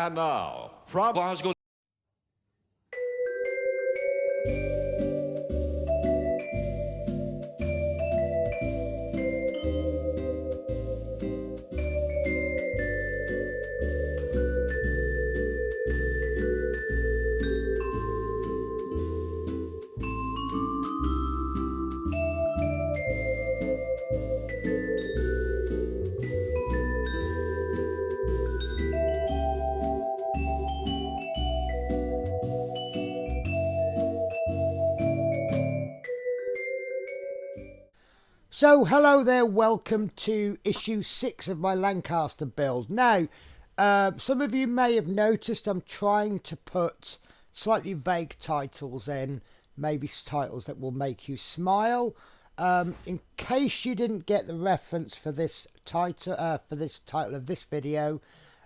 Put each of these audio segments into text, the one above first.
And now, from Glasgow. So hello there, welcome to issue 6 of my Lancaster build. Now, some of you may have noticed I'm trying to put slightly vague titles in, maybe titles that will make you smile. In case you didn't get the reference for this title of this video,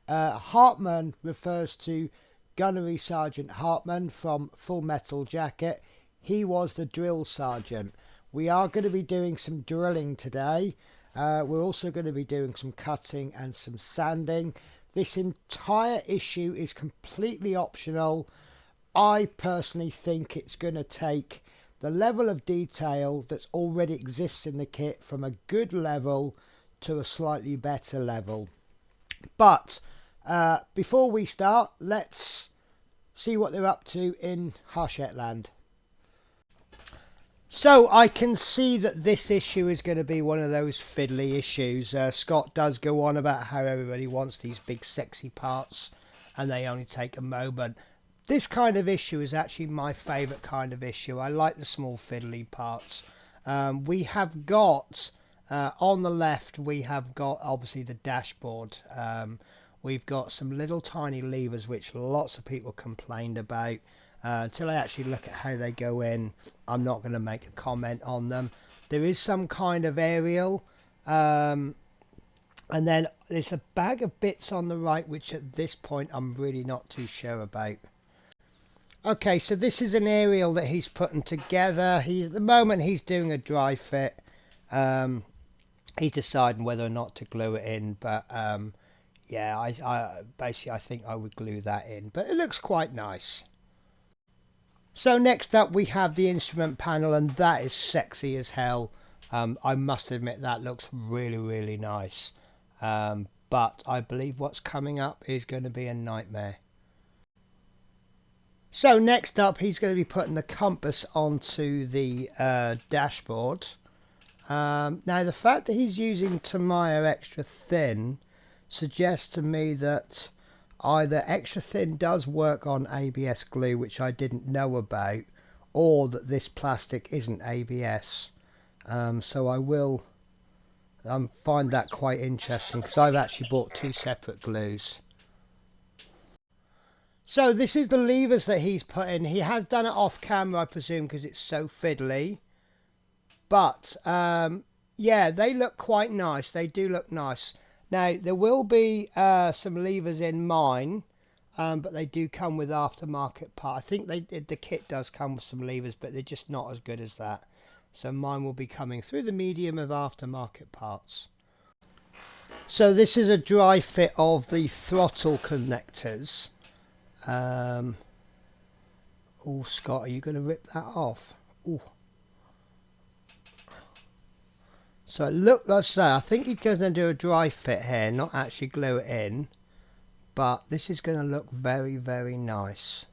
Hartman refers to Gunnery Sergeant Hartman from Full Metal Jacket. He was the drill sergeant. We are going to be doing some drilling today. We're also going to be doing some cutting and some sanding. This entire issue is completely optional. I personally think it's going to take the level of detail that already exists in the kit from a good level to a slightly better level. But before we start, let's see what they're up to in Hachette land. So I can see that this issue is going to be one of those fiddly issues. Scott does go on about how everybody wants these big sexy parts and they only take a moment. This kind of issue is actually my favourite kind of issue. I like the small fiddly parts. We have got, on the left, we have got obviously the dashboard. We've got some little tiny levers which lots of people complained about. Until I actually look at how they go in, I'm not going to make a comment on them. There is some kind of aerial, and then there's a bag of bits on the right which at this point I'm really not too sure about. Okay, so this is an aerial that he's putting together. At the moment he's doing a dry fit. He's deciding whether or not to glue it in, but yeah, I basically I think I would glue that in, but it looks quite nice. So next up we have the instrument panel, and that is sexy as hell. I must admit that looks really nice. But I believe what's coming up is going to be a nightmare. So next up he's going to be putting the compass onto the dashboard. Now the fact that he's using Tamiya extra thin suggests to me that either extra thin does work on ABS glue, which I didn't know about, or that this plastic isn't ABS. So I will find that quite interesting, because I've actually bought two separate glues. So this is the levers that he's put in. He has done it off camera, I presume, because it's so fiddly. But yeah, they look quite nice. They do look nice. Now, there will be some levers in mine, but they do come with aftermarket parts. I think the kit does come with some levers, but they're just not as good as that. So mine will be coming through the medium of aftermarket parts. So this is a dry fit of the throttle connectors. Oh, Scott, are you going to rip that off? Ooh. So it looked like so. I think he's going to do a dry fit here, not actually glue it in. But this is going to look very nice.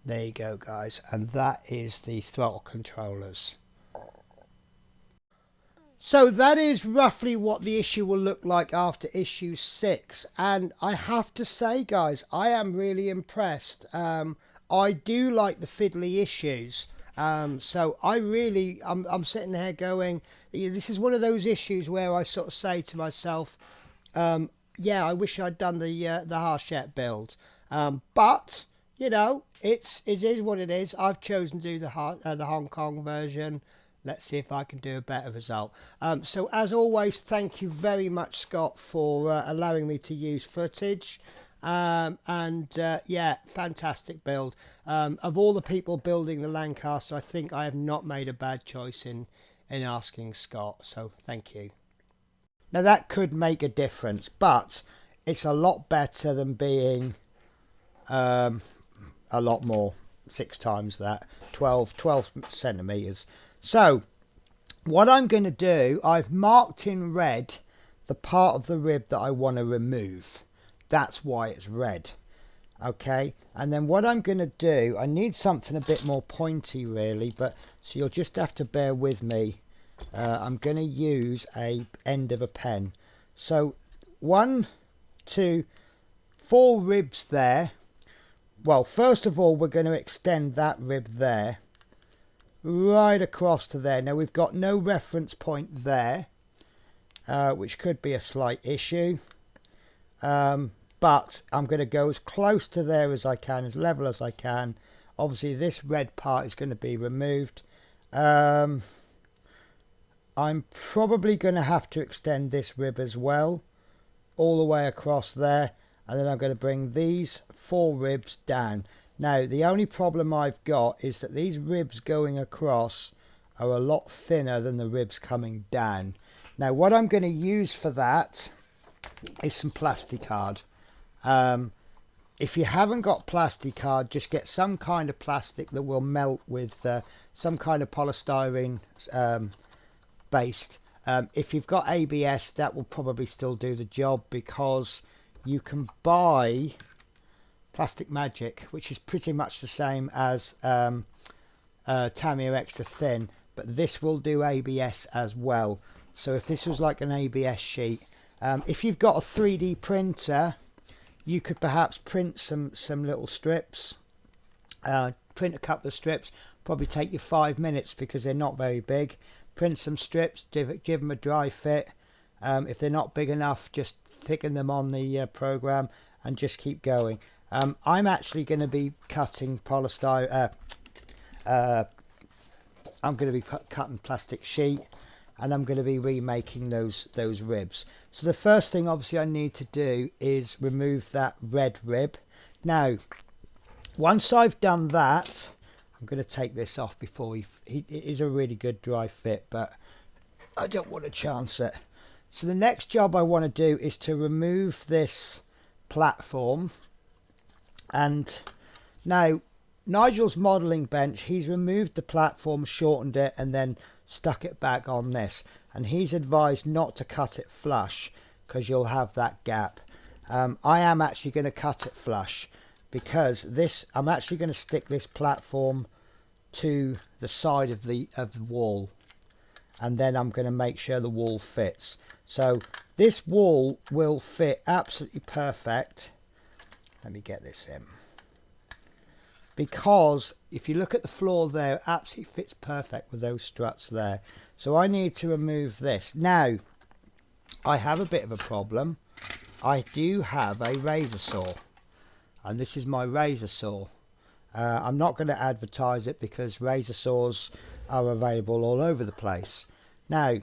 There you go, guys. And that is the throttle controllers. So that is roughly what the issue will look like after issue 6. And I have to say, guys, I am really impressed. I do like the fiddly issues. So I'm sitting there going, this is one of those issues where I sort of say to myself, yeah, I wish I'd done the Hachette build. But you know, it is what it is. I've chosen to do the Hong Kong version. Let's see if I can do a better result. So as always, thank you very much, Scott, for allowing me to use footage. Yeah, fantastic build. Of all the people building the Lancaster, I think I have not made a bad choice in asking Scott, so thank you. Now that could make a difference, but it's a lot better than being a lot more, 6 times that, 12 centimeters. So what I'm going to do, I've marked in red the part of the rib that I want to remove. That's why it's red. Okay, and then what I'm going to do, I need something a bit more pointy really, but so you'll just have to bear with me. I'm going to use a end of a pen. So 1, 2, 4 ribs there. Well, first of all, we're going to extend that rib there right across to there. Now we've got no reference point there, which could be a slight issue, but I'm going to go as close to there as I can, as level as I can. Obviously this red part is going to be removed. I'm probably going to have to extend this rib as well, all the way across there, and then I'm going to bring these 4 ribs down. Now the only problem I've got is that these ribs going across are a lot thinner than the ribs coming down. Now what I'm going to use for that is some plasticard. If you haven't got plasticard, just get some kind of plastic that will melt with some kind of polystyrene based. If you've got ABS, that will probably still do the job, because you can buy Plastic Magic, which is pretty much the same as Tamiya Extra Thin, but this will do ABS as well. So if this was like an ABS sheet, if you've got a 3D printer, you could perhaps print some little strips, print a couple of strips, probably take you 5 minutes because they're not very big. Print some strips, give them a dry fit. If they're not big enough, just thicken them on the program and just keep going. I'm actually going to be cutting polystyrene. I'm going to be cutting plastic sheet, and I'm going to be remaking those ribs. So the first thing obviously I need to do is remove that red rib. Now once I've done that, I'm going to take this off before it is a really good dry fit, but I don't want to chance it. So the next job I want to do is to remove this platform. And now Nigel's modelling bench, he's removed the platform, shortened it, and then stuck it back on this, and he's advised not to cut it flush because you'll have that gap. I am actually going to cut it flush, because I'm actually going to stick this platform to the side of the wall, and then I'm going to make sure the wall fits. So this wall will fit absolutely perfect. Let me get this in, because if you look at the floor there, it absolutely fits perfect with those struts there. So I need to remove this. Now I have a bit of a problem. I do have a razor saw, and this is my razor saw. I'm not going to advertise it because razor saws are available all over the place. Now,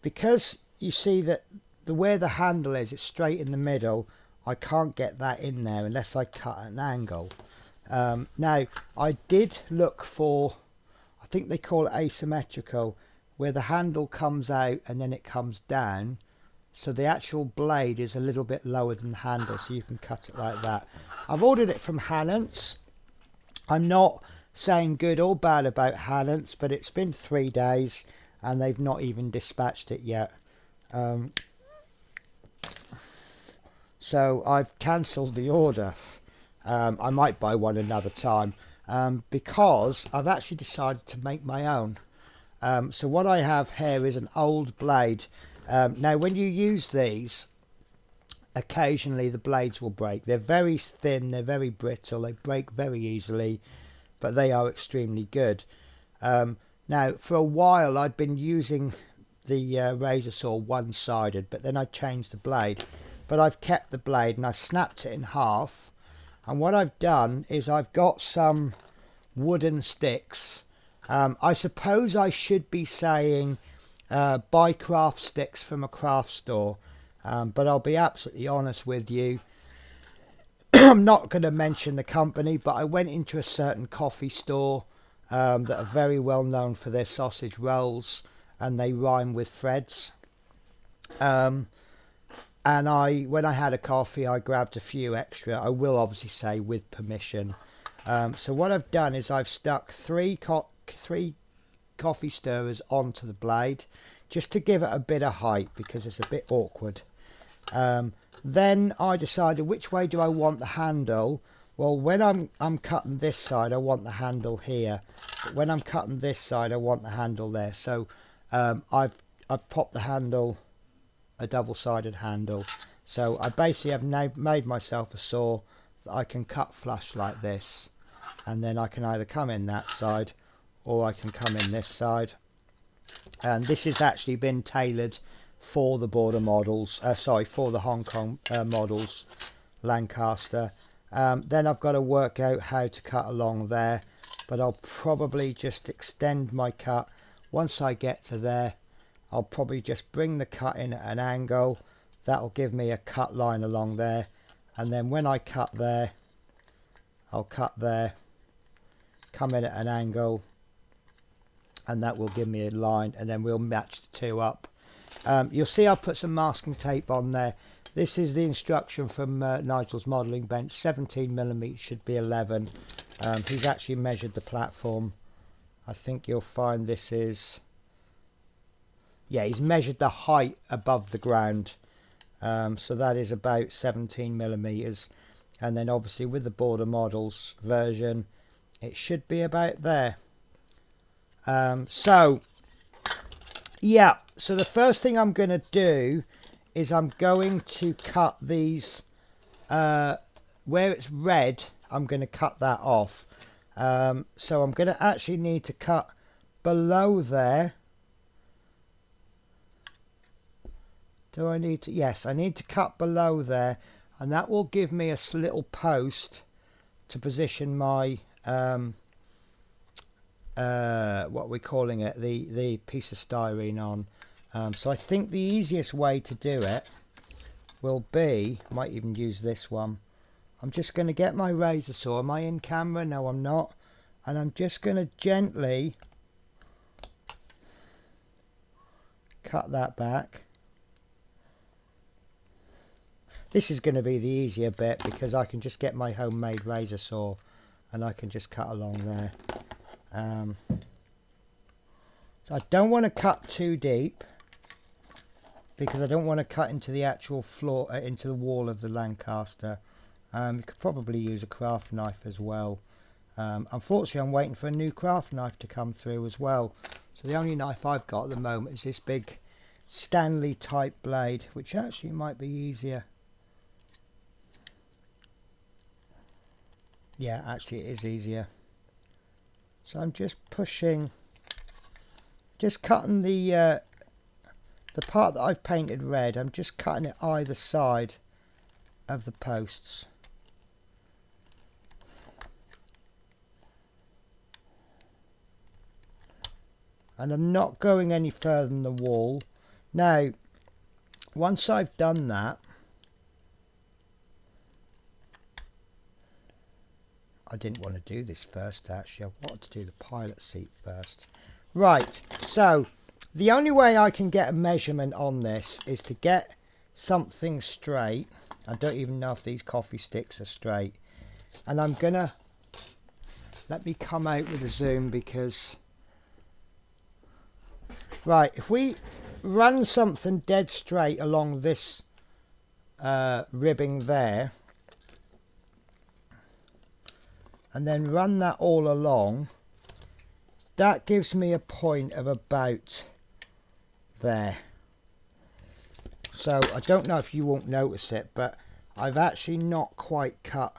because you see that where the handle is, it's straight in the middle, I can't get that in there unless I cut at an angle. Now I did look for, I think they call it asymmetrical, where the handle comes out and then it comes down, so the actual blade is a little bit lower than the handle, so you can cut it like that. I've ordered it from Hachette. I'm not saying good or bad about Hachette, but it's been 3 days and they've not even dispatched it yet. So I've cancelled the order. I might buy one another time, because I've actually decided to make my own. So what I have here is an old blade. Now when you use these, occasionally the blades will break. They're very thin, they're very brittle, they break very easily, but they are extremely good. Now for a while I'd been using the razor saw one-sided, but then I changed the blade. But I've kept the blade and I've snapped it in half, and what I've done is I've got some wooden sticks. I suppose I should be saying buy craft sticks from a craft store, but I'll be absolutely honest with you. I'm not going to mention the company, but I went into a certain coffee store that are very well known for their sausage rolls, and they rhyme with Fred's. and when I had a coffee, I grabbed a few extra. I will obviously say with permission. So what I've done is I've stuck three coffee stirrers onto the blade, just to give it a bit of height, because it's a bit awkward. Then I decided which way do I want the handle. Well, when I'm cutting this side, I want the handle here. But when I'm cutting this side, I want the handle there. So I've popped the handle, a double-sided handle. So I basically have made myself a saw that I can cut flush like this, and then I can either come in that side or I can come in this side. And this has actually been tailored for the border models, for the Hong Kong models, Lancaster. Then I've got to work out how to cut along there, but I'll probably just extend my cut. Once I get to there, I'll probably just bring the cut in at an angle. That'll give me a cut line along there, and then when I cut there, I'll cut there, come in at an angle, and that will give me a line, and then we'll match the two up. You'll see I'll put some masking tape on there. This is the instruction from Nigel's modelling bench. 17mm should be 11. He's actually measured the platform. I think you'll find this is, yeah, he's measured the height above the ground. So that is about 17mm. And then obviously with the border models version, it should be about there. So the first thing I'm going to do is I'm going to cut these, where it's red, I'm going to cut that off. So I'm going to actually need to cut below there. Do I need to? Yes, I need to cut below there, and that will give me a little post to position my what we're calling it, the piece of styrene on. So I think the easiest way to do it will be, I might even use this one. I'm just going to get my razor saw. Am I in camera? No, I'm not. And I'm just going to gently cut that back. This is going to be the easier bit, because I can just get my homemade razor saw and I can just cut along there. So I don't want to cut too deep, because I don't want to cut into the actual floor, into the wall of the Lancaster. You could probably use a craft knife as well. Unfortunately, I'm waiting for a new craft knife to come through as well. So the only knife I've got at the moment is this big Stanley type blade, which actually might be easier. Yeah, actually it is easier. So I'm just pushing, just cutting the part that I've painted red. I'm just cutting it either side of the posts. And I'm not going any further than the wall. Now, once I've done that, I didn't want to do this first actually. I wanted to do the pilot seat first. Right, so the only way I can get a measurement on this is to get something straight. I don't even know if these coffee sticks are straight. And I'm gonna, let me come out with a zoom, because, right, if we run something dead straight along this ribbing there, and then run that all along, that gives me a point of about there. So I don't know if you won't notice it, but I've actually not quite cut,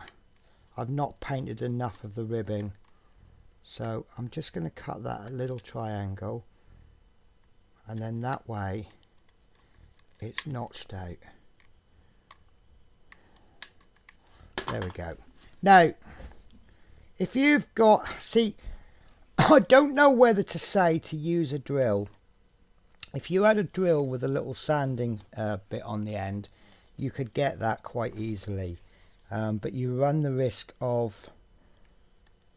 I've not painted enough of the ribbing. So I'm just going to cut that a little triangle, and then that way it's notched out. There we go. Now, if you've got, see, I don't know whether to say to use a drill. If you had a drill with a little sanding bit on the end, you could get that quite easily. But you run the risk of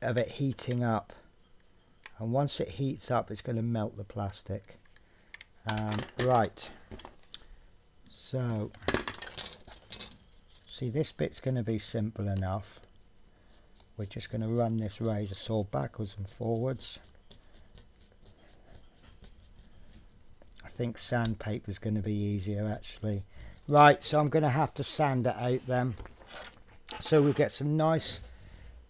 it heating up. And once it heats up, it's going to melt the plastic. Right. So, See, this bit's going to be simple enough. We're just going to run this razor saw backwards and forwards. I think sandpaper is going to be easier actually. Right, so I'm going to have to sand it out then. So we get some nice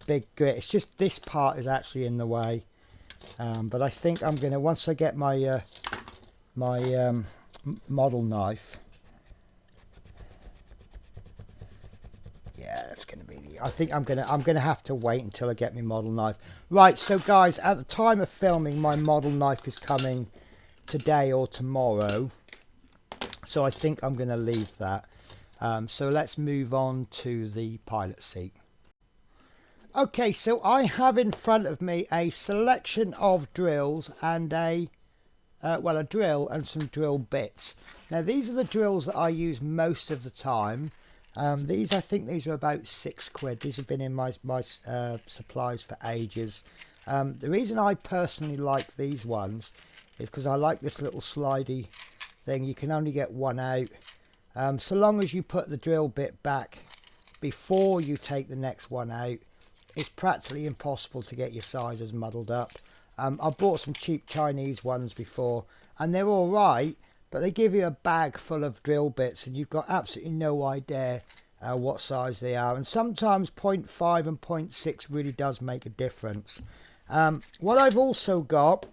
big grit. It's just this part is actually in the way. But I think I'm going to, once I get my model knife, yeah, that's going to be I think I'm going to have to wait until I get my model knife. Right, so guys, at the time of filming, my model knife is coming today or tomorrow, so I think I'm going to leave that. So let's move on to the pilot seat. Okay, so I have in front of me a selection of drills and a drill and some drill bits. Now these are the drills that I use most of the time. I think these are about £6. These have been in my supplies for ages. The reason I personally like these ones is because I like this little slidey thing. You can only get one out. So long as you put the drill bit back before you take the next one out, it's practically impossible to get your sizes muddled up. I've bought some cheap Chinese ones before and they're all right, but they give you a bag full of drill bits and you've got absolutely no idea what size they are. And sometimes 0.5 and 0.6 really does make a difference. What I've also got,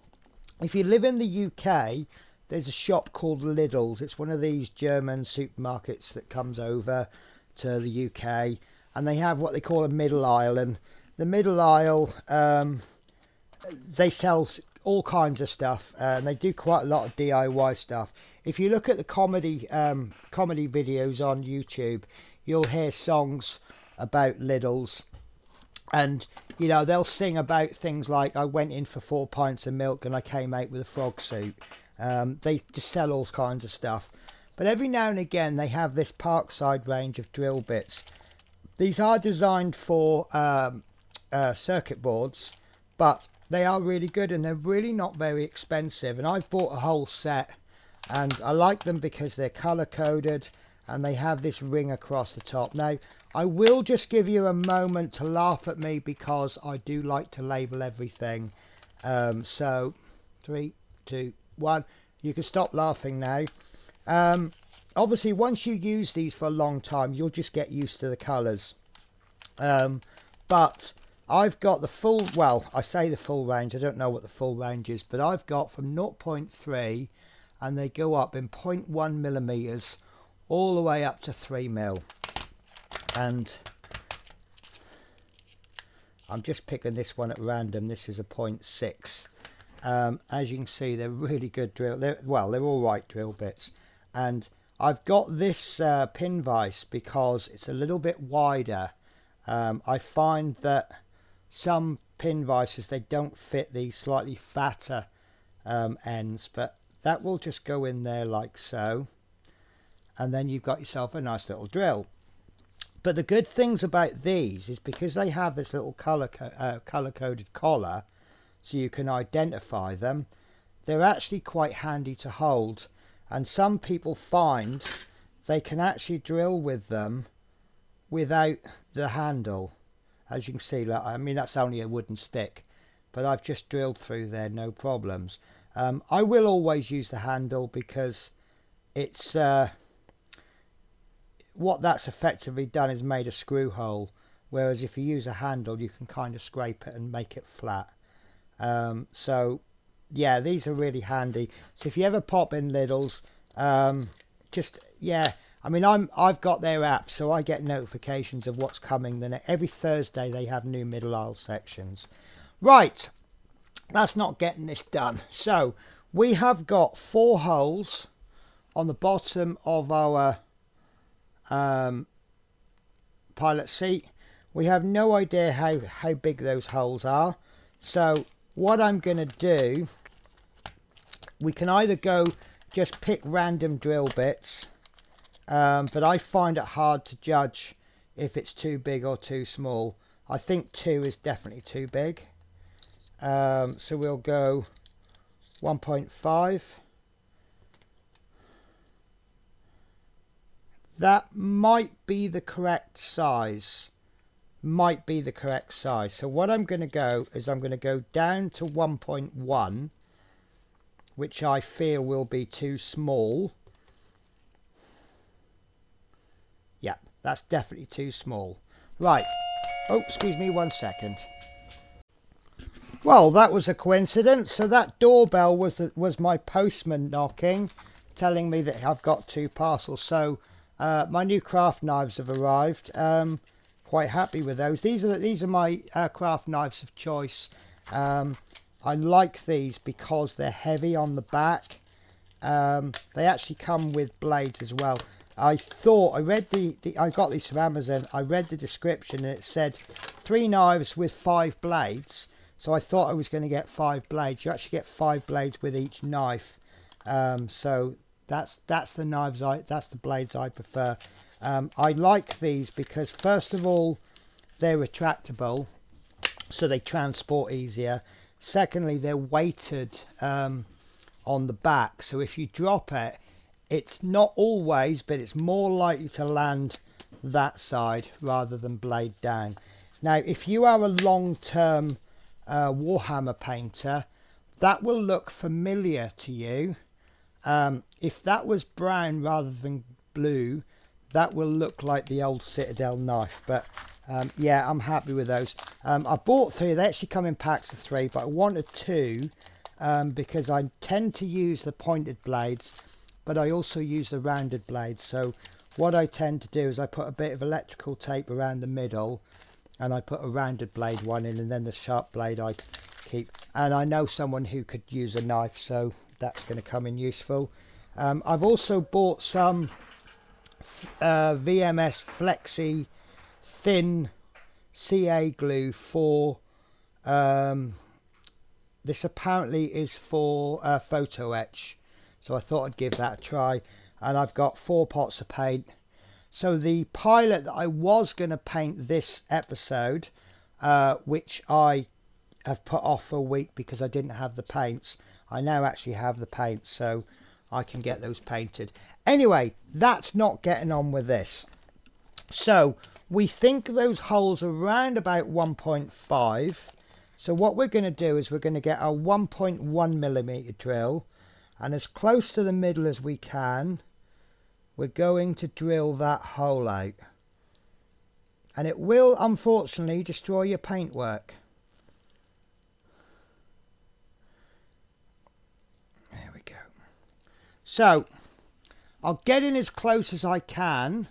if you live in the UK, there's a shop called Lidl's. It's one of these German supermarkets that comes over to the UK, and they have what they call a middle aisle. And the middle aisle, they sell all kinds of stuff, and they do quite a lot of DIY stuff. If you look at the comedy videos on YouTube, you'll hear songs about Lidl's, and you know, they'll sing about things like, I went in for 4 pints of milk and I came out with a frog suit. They just sell all kinds of stuff, but every now and again they have this Parkside range of drill bits. These are designed for circuit boards, but they are really good and they're really not very expensive, and I've bought a whole set and I like them because they're color coded and they have this ring across the top. Now I will just give you a moment to laugh at me because I do like to label everything. So 3, 2, 1, you can stop laughing now. Obviously once you use these for a long time you'll just get used to the colors, but I've got the full, well, I say the full range, I don't know what the full range is, but I've got from 0.3 and they go up in 0.1 millimeters all the way up to 3 mil. And I'm just picking this one at random. This is a 0.6. As you can see, they're really good drill. They're all right drill bits. And I've got this pin vise because it's a little bit wider. I find that some pin vices, they don't fit these slightly fatter ends, but that will just go in there like so, and then you've got yourself a nice little drill. But the good things about these is because they have this little color coded collar, so you can identify them, they're actually quite handy to hold. And some people find they can actually drill with them without the handle. As you can see, like, I mean, that's only a wooden stick, but I've just drilled through there, no problems. I will always use the handle because it's what that's effectively done is made a screw hole, whereas if you use a handle you can kind of scrape it and make it flat. So yeah, these are really handy. So if you ever pop in Lidl's, just, yeah, I mean, I've got their app, so I get notifications of what's coming. Then every Thursday they have new middle aisle sections. Right, that's not getting this done. So we have got 4 holes on the bottom of our pilot seat. We have no idea how big those holes are. So what I'm going to do, we can either go just pick random drill bits, but I find it hard to judge if it's too big or too small. I think 2 is definitely too big. So we'll go 1.5. that might be the correct size. Might be the correct size. So what I'm going to go is I'm going to go down to 1.1, which I feel will be too small. Yeah, that's definitely too small. Right. Oh, excuse me 1 second. Well, that was a coincidence. So that doorbell was my postman knocking, telling me that I've got 2 parcels. So my new craft knives have arrived. Quite happy with those. These are my craft knives of choice. I like these because they're heavy on the back. They actually come with blades as well. I read I got these from Amazon. I read the description and it said 3 knives with 5 blades. So I thought I was going to get 5 blades. You actually get 5 blades with each knife. So that's the blades I prefer. I like these because first of all, they're retractable, so they transport easier. Secondly, they're weighted on the back, so if you drop it, it's not always, but it's more likely to land that side rather than blade down. Now, if you are a long-term Warhammer painter, that will look familiar to you. If that was brown rather than blue, that will look like the old Citadel knife. But yeah, I'm happy with those. I bought 3. They actually come in packs of 3, but I wanted 2 because I tend to use the pointed blades, but I also use the rounded blades. So what I tend to do is I put a bit of electrical tape around the middle, and I put a rounded blade one in, and then the sharp blade I keep. And I know someone who could use a knife, so that's going to come in useful. I've also bought some VMS Flexi thin CA glue for this apparently is for photo etch, so I thought I'd give that a try. And I've got 4 pots of paint. So the pilot that I was going to paint this episode, which I have put off for a week because I didn't have the paints, I now actually have the paints, so I can get those painted. Anyway, that's not getting on with this. So we think those holes are around about 1.5. So what we're going to do is we're going to get our 1.1mm drill, and as close to the middle as we can, we're going to drill that hole out. And it will unfortunately destroy your paintwork. There we go. So I'll get in as close as I can.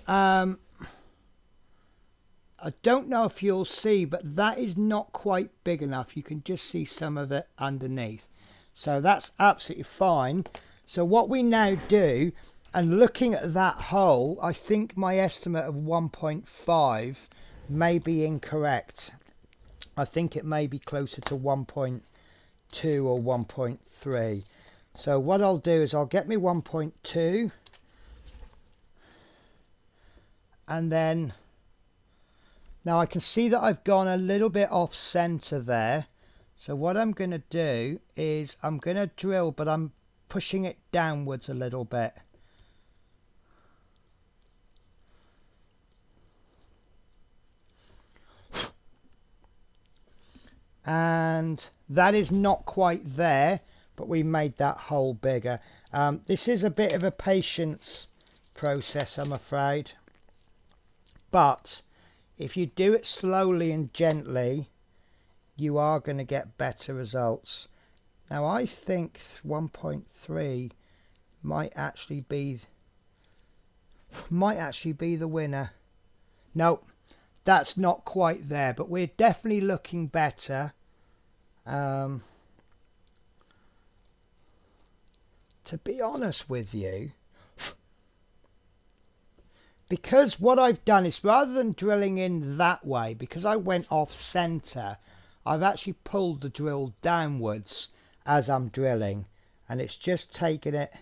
I don't know if you'll see, but that is not quite big enough. You can just see some of it underneath. So that's absolutely fine. So what we now do, and looking at that hole, I think my estimate of 1.5 may be incorrect. I think it may be closer to 1.2 or 1.3. So what I'll do is I'll get me 1.2, and then now I can see that I've gone a little bit off center there. So what I'm going to do is I'm going to drill, but I'm pushing it downwards a little bit. And that is not quite there, but we made that hole bigger. This is a bit of a patience process, I'm afraid. But if you do it slowly and gently, you are going to get better results. Now I think 1.3 might actually be the winner. No, that's not quite there, but we're definitely looking better. To be honest with you, because what I've done is rather than drilling in that way, because I went off center, I've actually pulled the drill downwards as I'm drilling, and it's just taken it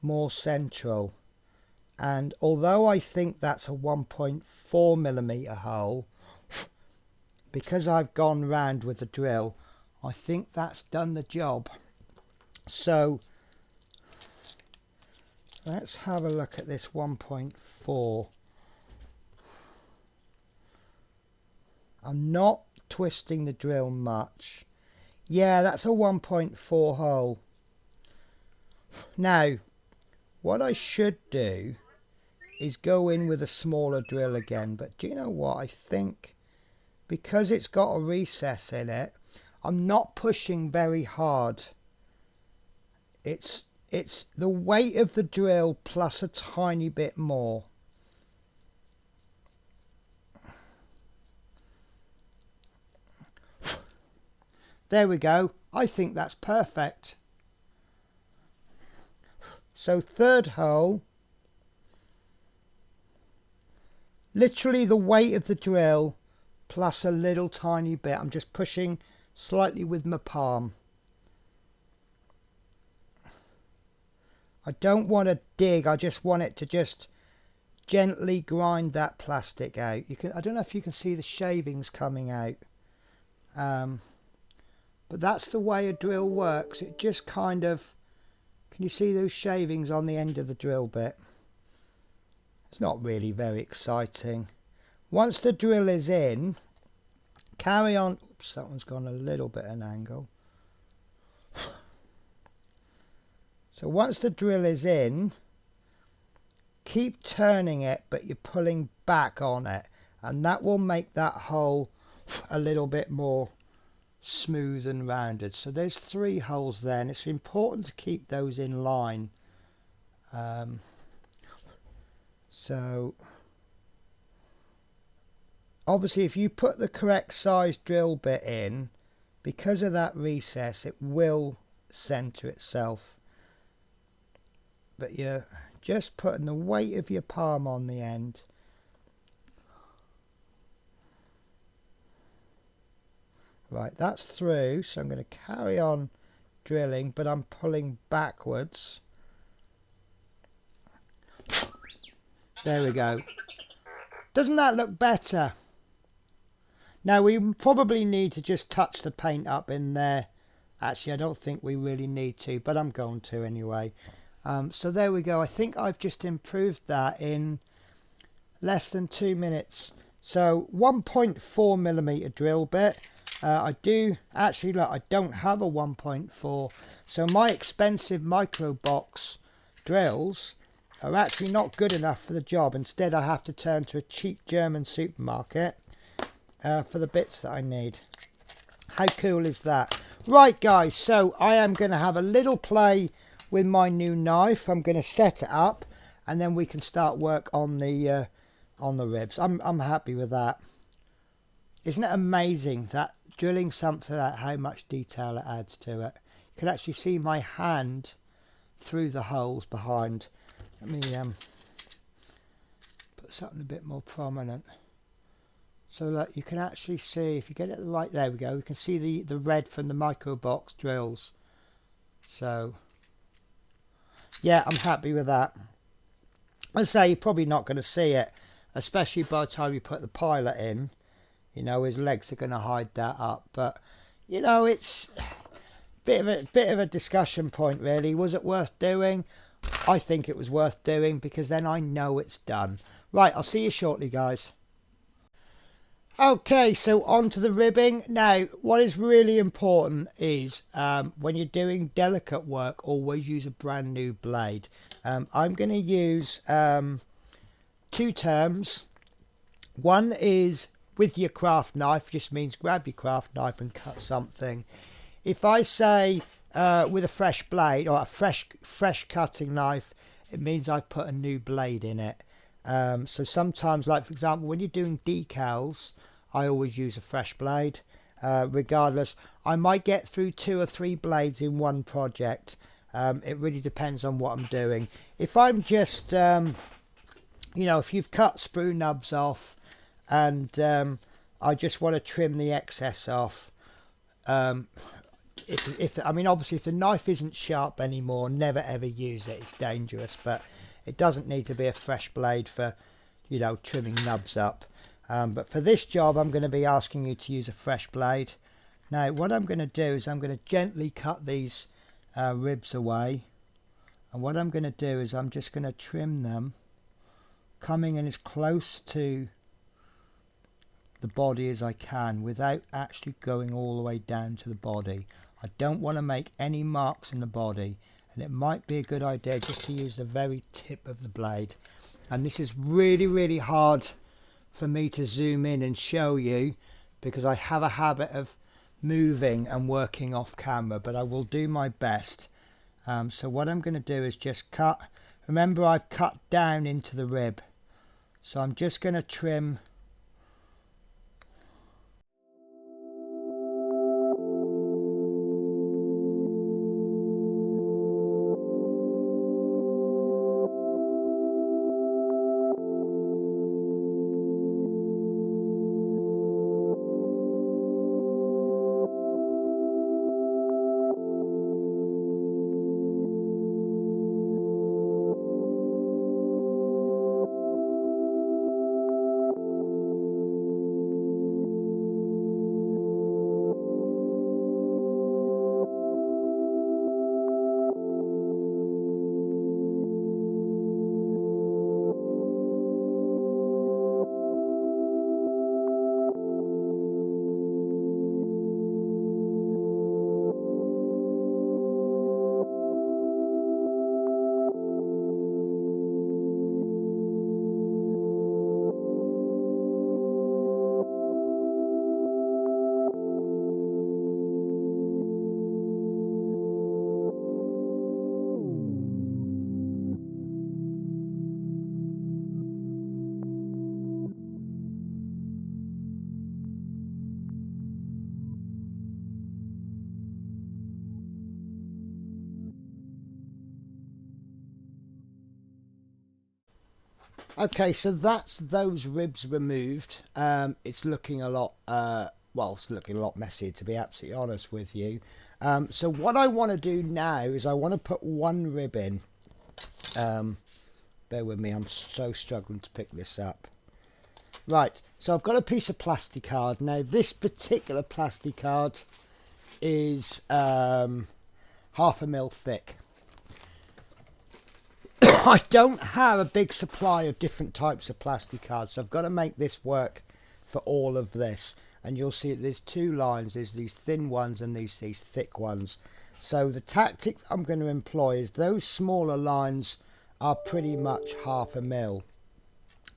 more central. And although I think that's a 1.4mm hole, because I've gone round with the drill, I think that's done the job. So Let's have a look at this 1.4. I'm not twisting the drill much. Yeah, that's a 1.4 hole. Now, what I should do is go in with a smaller drill again, but do you know what? I think because it's got a recess in it, I'm not pushing very hard. It's the weight of the drill plus a tiny bit more. There we go. I think that's perfect. So third hole, literally the weight of the drill plus a little tiny bit. I'm just pushing slightly with my palm. I don't want to dig, I just want it to just gently grind that plastic out. I don't know if you can see the shavings coming out. But that's the way a drill works. It just kind of, can you see those shavings on the end of the drill bit? It's not really very exciting. Once the drill is in, carry on. Oops, that one's gone a little bit at an angle. So once the drill is in, keep turning it, but you're pulling back on it, and that will make that hole a little bit more smooth and rounded. So there's 3 holes there, and it's important to keep those in line. So obviously if you put the correct size drill bit in, because of that recess, it will center itself. But you're just putting the weight of your palm on the end. Right, that's through, so I'm going to carry on drilling, but I'm pulling backwards. There we go. Doesn't that look better? Now we probably need to just touch the paint up in there. Actually, I don't think we really need to, but I'm going to anyway. So there we go. I think I've just improved that in less than 2 minutes. So 1.4mm drill bit. I do actually, look, I don't have a 1.4, so my expensive micro box drills are actually not good enough for the job. Instead, I have to turn to a cheap German supermarket for the bits that I need. How cool is that? Right, guys, so I am going to have a little play with my new knife. I'm going to set it up, and then we can start work on the ribs. I'm happy with that. Isn't it amazing that drilling something out, how much detail it adds to it? You can actually see my hand through the holes behind. Let me put something a bit more prominent. So look, you can actually see, if you get it right, there we go, we can see the red from the micro box drills. So yeah, I'm happy with that. I say you're probably not going to see it, especially by the time you put the pilot in. You know, his legs are going to hide that up. But you know, it's a bit of a discussion point, really. Was it worth doing? I think it was worth doing, because then I know it's done. Right, I'll see you shortly, guys. Okay, so on to the ribbing. Now, what is really important is when you're doing delicate work, always use a brand new blade. I'm going to use 2 terms. One is with your craft knife, just means grab your craft knife and cut something. If I say with a fresh blade or a fresh cutting knife, it means I've put a new blade in it. So sometimes, like for example, when you're doing decals, I always use a fresh blade. Regardless, I might get through 2 or 3 blades in one project. It really depends on what I'm doing. If I'm just, you know, if you've cut sprue nubs off and I just want to trim the excess off, I mean, obviously, if the knife isn't sharp anymore, never ever use it. It's dangerous, but it doesn't need to be a fresh blade for, you know, trimming nubs up. But for this job, I'm going to be asking you to use a fresh blade. Now, what I'm going to do is I'm going to gently cut these ribs away. And what I'm going to do is I'm just going to trim them, coming in as close to the body as I can without actually going all the way down to the body. I don't want to make any marks in the body, and it might be a good idea just to use the very tip of the blade. And this is really hard for me to zoom in and show you because I have a habit of moving and working off camera, but I will do my best. So what I'm going to do is just cut. Remember, I've cut down into the rib, so I'm just going to trim Okay, so that's those ribs removed. It's looking a lot, well, it's looking a lot messier, to be absolutely honest with you. So what I want to do now is I want to put one rib in. Bear with me, I'm so struggling to pick this up. Right, so I've got a piece of plastic card. Now, this particular plastic card is 1/2 mm thick. I don't have a big supply of different types of plastic cards, so I've got to make this work for all of this. And you'll see that there's two lines. There's these thin ones and these thick ones. So the tactic I'm going to employ is those smaller lines are pretty much 1/2 mm.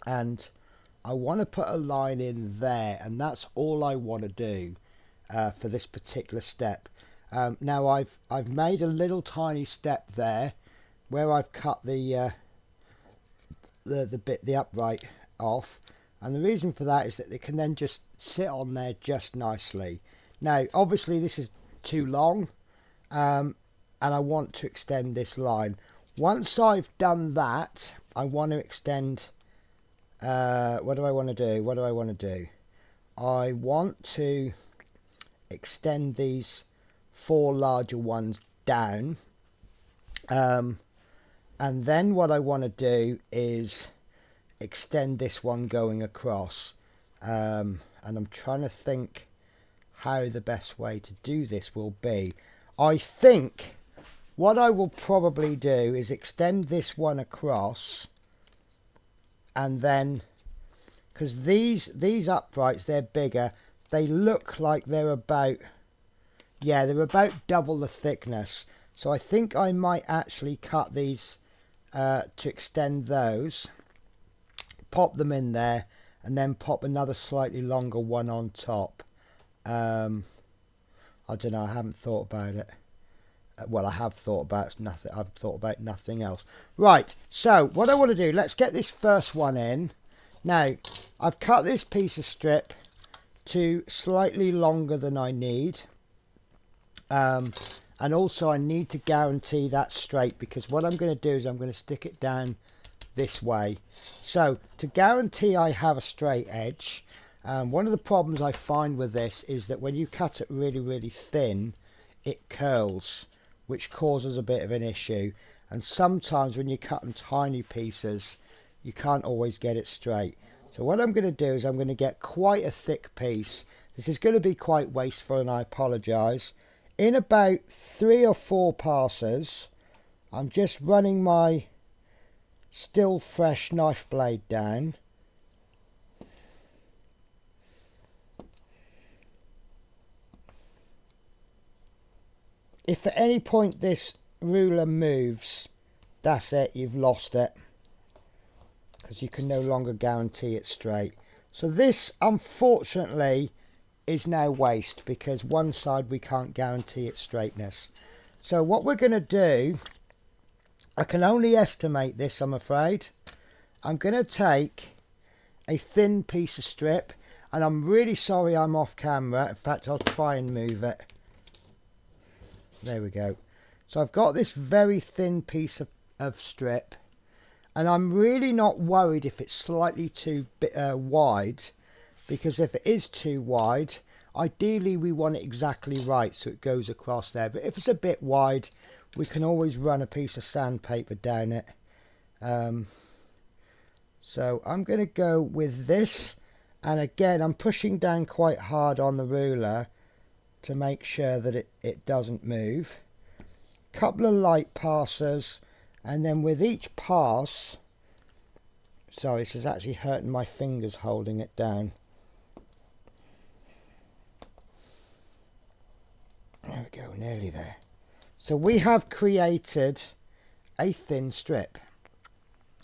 And I want to put a line in there, and that's all I want to do for this particular step. Now I've made a little tiny step there where I've cut the upright off, and the reason for that is that they can then just sit on there just nicely. Now obviously this is too long, and I want to extend this line. Once I've done that, I want to extend, what do I want to do? I want to extend these 4 larger ones down, and then what I want to do is extend this one going across, and I'm trying to think how the best way to do this will be. I think what I will probably do is extend this one across, and then, because these uprights, they're bigger, they look like they're about, yeah, they're about double the thickness. So I think I might actually cut these to extend those, pop them in there, and then pop another slightly longer one on top. I don't know, I haven't thought about it. Well, I have thought about nothing. I've thought about nothing else. Right, so what I want to do, let's get this first one in. Now, I've cut this piece of strip to slightly longer than I need. And also I need to guarantee that's straight, because what I'm going to do is I'm going to stick it down this way. So to guarantee I have a straight edge, one of the problems I find with this is that when you cut it really thin, it curls, which causes a bit of an issue. And sometimes when you cut in tiny pieces, you can't always get it straight. So what I'm going to do is I'm going to get quite a thick piece. This is going to be quite wasteful, and I apologise. In about 3 or 4 passes, I'm just running my still fresh knife blade down. If at any point this ruler moves, that's it, you've lost it, because you can no longer guarantee it straight. So this, unfortunately, is now waste, because one side we can't guarantee its straightness. So what we're going to do, I can only estimate this, I'm afraid. I'm going to take a thin piece of strip, and I'm really sorry I'm off camera. In fact, I'll try and move it. There we go. So I've got this very thin piece of strip, and I'm really not worried if it's slightly too wide, because if it is too wide, ideally we want it exactly right so it goes across there. But if it's a bit wide, we can always run a piece of sandpaper down it. So I'm going to go with this, and again I'm pushing down quite hard on the ruler to make sure that it doesn't move. Couple of light passes, and then with each pass, sorry, this is actually hurting my fingers holding it down. There we go, nearly there. So we have created a thin strip.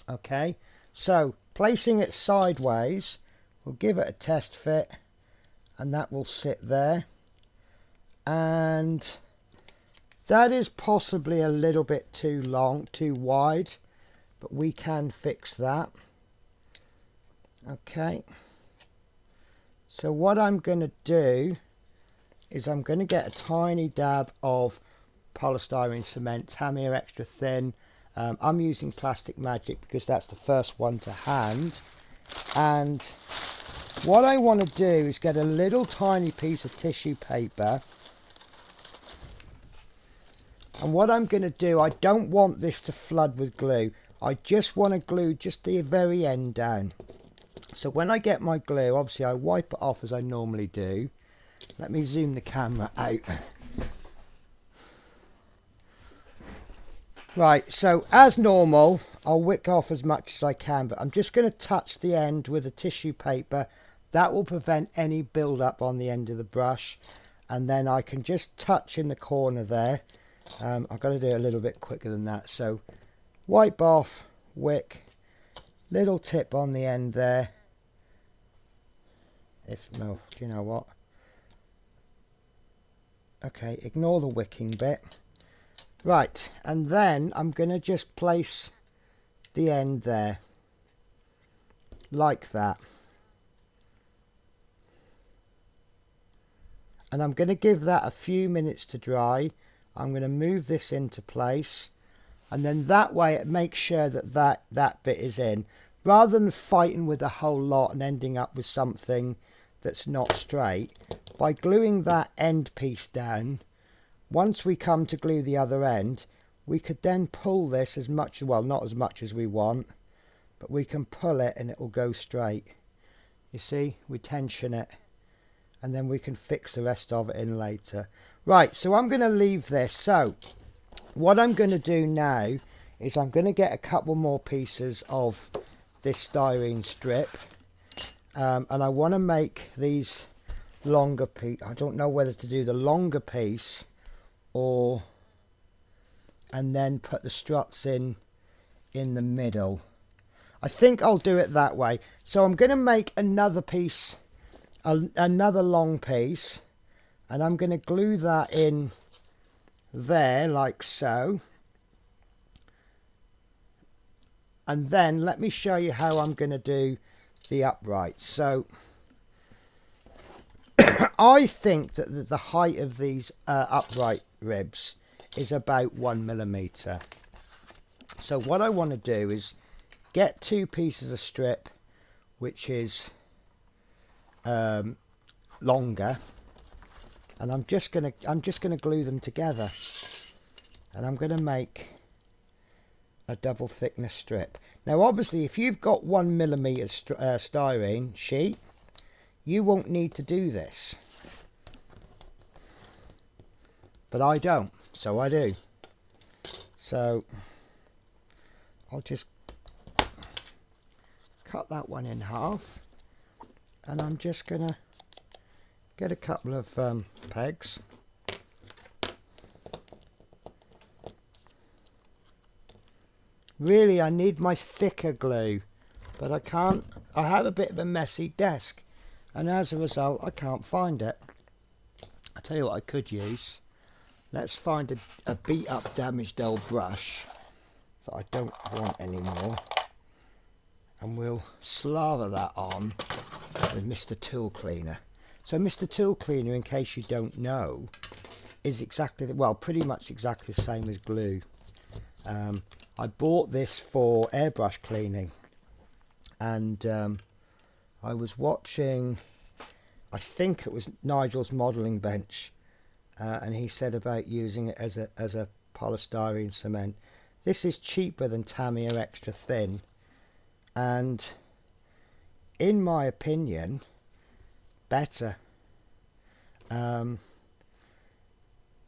Okay, so placing it sideways, we'll give it a test fit, and that will sit there. And that is possibly a little bit too long, too wide, but we can fix that. Okay, so what I'm going to do is I'm going to get a tiny dab of polystyrene cement, Tamiya extra thin. I'm using Plastic Magic because that's the first one to hand. And what I want to do is get a little tiny piece of tissue paper. And what I'm going to do, I don't want this to flood with glue. I just want to glue just the very end down. So when I get my glue, obviously I wipe it off as I normally do. Let me zoom the camera out. Right, so as normal, I'll wick off as much as I can, but I'm just going to touch the end with a tissue paper. That will prevent any build-up on the end of the brush. And then I can just touch in the corner there. I've got to do it a little bit quicker than that. So wipe off, wick, little tip on the end there. No, do you know what? Okay, ignore the wicking bit. Right, and then I'm going to just place the end there, like that. And I'm going to give that a few minutes to dry. I'm going to move this into place, and then that way it makes sure that that bit is in, rather than fighting with a whole lot and ending up with something that's not straight. By gluing that end piece down, once we come to glue the other end, we could then pull this as much, well, not as much as we want, but we can pull it and it will go straight. You see, we tension it, and then we can fix the rest of it in later. Right, so I'm going to leave this. So what I'm going to do now is I'm going to get a couple more pieces of this styrene strip, and I want to make these longer piece. I don't know whether to do the longer piece or and then put the struts in the middle. I think I'll do it that way. So I'm going to make another piece, another long piece, and I'm going to glue that in there like so. And then let me show you how I'm going to do the uprights. So I think that the height of these upright ribs is about 1 millimeter. So what I want to do is get two pieces of strip which is longer, and I'm just gonna glue them together, and I'm gonna make a double thickness strip. Now obviously if you've got 1 millimeter styrene sheet, you won't need to do this, but I don't, so I do. So I'll just cut that one in half, and I'm just gonna get a couple of pegs. Really, I need my thicker glue, but I can't. I have a bit of a messy desk, and as a result I can't find it. I'll tell you what I could use. Let's find a beat up damaged old brush that I don't want anymore, and we'll slather that on with Mr. Tool Cleaner. So Mr. Tool Cleaner, in case you don't know, is exactly, well, pretty much exactly the same as glue. I bought this for airbrush cleaning, and I was watching, I think it was Nigel's modelling bench, and he said about using it as a polystyrene cement. This is cheaper than Tamiya Extra Thin, and in my opinion, better. In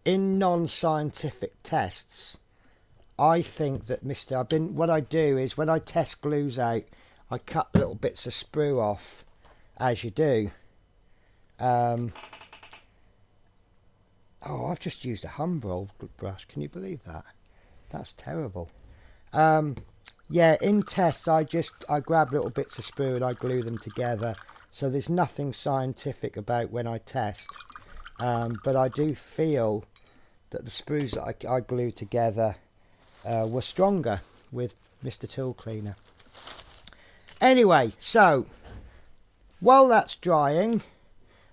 non-scientific tests, I think that what I do is when I test glues out, I cut little bits of sprue off, as you do. Oh, I've just used a Humbrol brush. Can you believe that? That's terrible. Yeah, in tests I grab little bits of sprue and I glue them together. So there's nothing scientific about when I test. But I do feel that the sprues that I glued together were stronger with Mr. Tool Cleaner. Anyway, so while that's drying,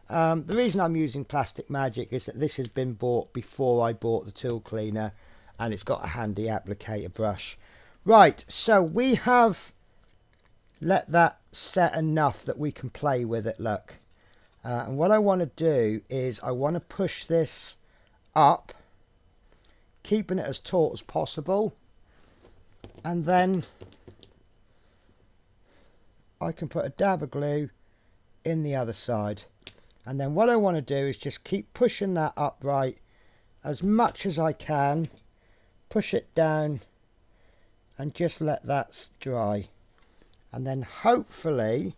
the reason I'm using Plastic Magic is that this has been bought before I bought the Tool Cleaner, and it's got a handy applicator brush. Right, so we have let that set enough that we can play with it, look. And what I want to do is I want to push this up, keeping it as taut as possible, and then I can put a dab of glue in the other side. And then what I want to do is just keep pushing that upright as much as I can, push it down, and just let that dry. And then hopefully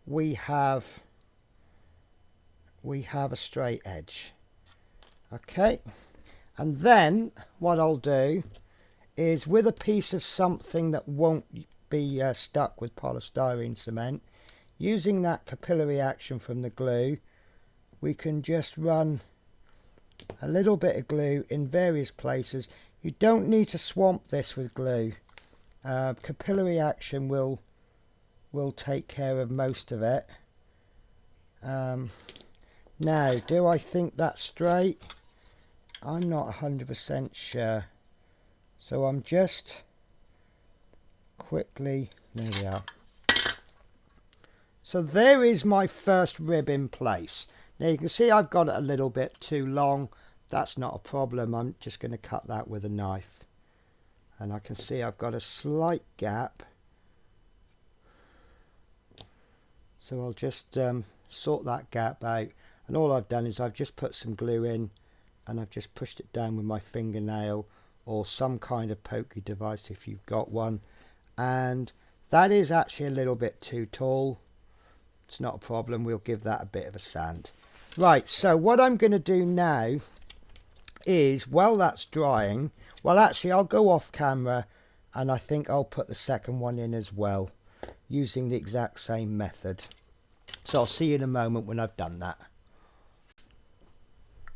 we have a straight edge. Okay, and then what I'll do is, with a piece of something that won't be stuck with polystyrene cement, using that capillary action from the glue, we can just run a little bit of glue in various places. You don't need to swamp this with glue. Capillary action will take care of most of it. Now, do I think that's straight? I'm not 100% sure. So I'm just quickly, there we are. So there is my first rib in place. Now you can see I've got it a little bit too long. That's not a problem. I'm just going to cut that with a knife. And I can see I've got a slight gap. So I'll just sort that gap out. And all I've done is I've just put some glue in, and I've just pushed it down with my fingernail or some kind of pokey device if you've got one. And that is actually a little bit too tall. It's not a problem. We'll give that a bit of a sand. Right, so what I'm going to do now is, while that's drying, well, actually I'll go off camera, and I think I'll put the second one in as well, using the exact same method. So I'll see you in a moment when I've done that.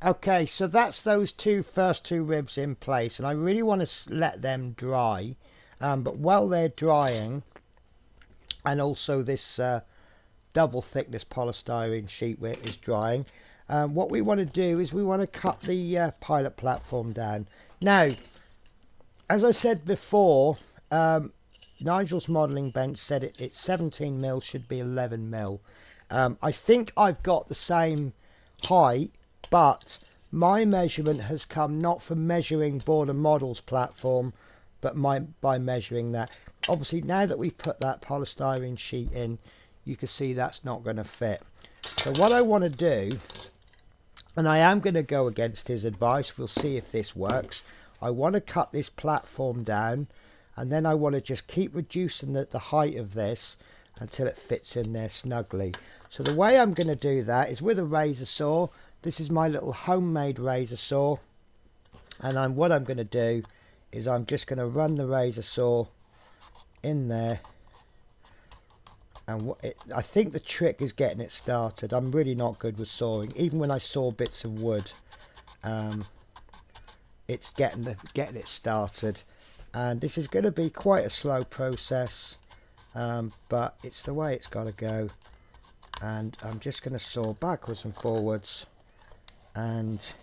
Okay, so that's those first two ribs in place, and I really want to let them dry. But while they're drying, and also this double thickness polystyrene sheet is drying, what we want to do is we want to cut the pilot platform down. Now, as I said before, Nigel's modelling bench said it's 17 mil, should be 11 mil. I think I've got the same height, but my measurement has come not from measuring Border Models platform, but by measuring that. Obviously, now that we've put that polystyrene sheet in, you can see that's not going to fit. So what I want to do, and I am going to go against his advice, we'll see if this works. I want to cut this platform down, and then I want to just keep reducing the height of this until it fits in there snugly. So the way I'm going to do that is with a razor saw. This is my little homemade razor saw, and what I'm going to do is I'm just going to run the razor saw in there, and I think the trick is getting it started. I'm really not good with sawing. Even when I saw bits of wood, it's getting it started, and this is going to be quite a slow process, but it's the way it's got to go. And I'm just going to saw backwards and forwards, and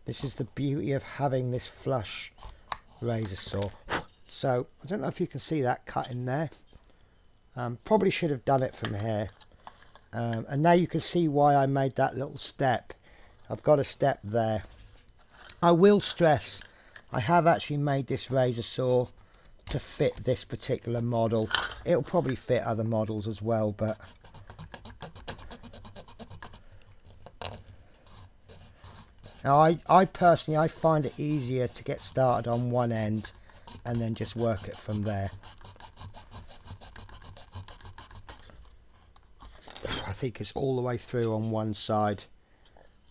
this is the beauty of having this flush razor saw. So I don't know if you can see that cut in there. Probably should have done it from here, and now you can see why I made that little step. I've got a step there. I will stress, I have actually made this razor saw to fit this particular model. It'll probably fit other models as well, but now I personally find it easier to get started on one end and then just work it from there. I think it's all the way through on one side,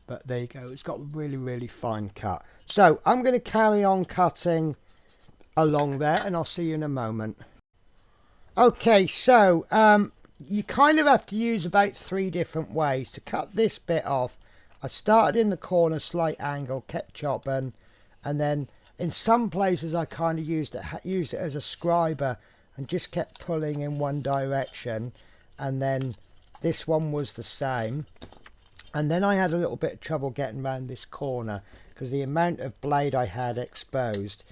but there you go, it's got a really fine cut. So I'm going to carry on cutting along there, and I'll see you in a moment. Okay, so you kind of have to use about 3 different ways to cut this bit off. I started in the corner, slight angle, kept chopping, and then in some places I kind of used it as a scriber and just kept pulling in one direction, and then this one was the same. And then I had a little bit of trouble getting around this corner because the amount of blade I had exposed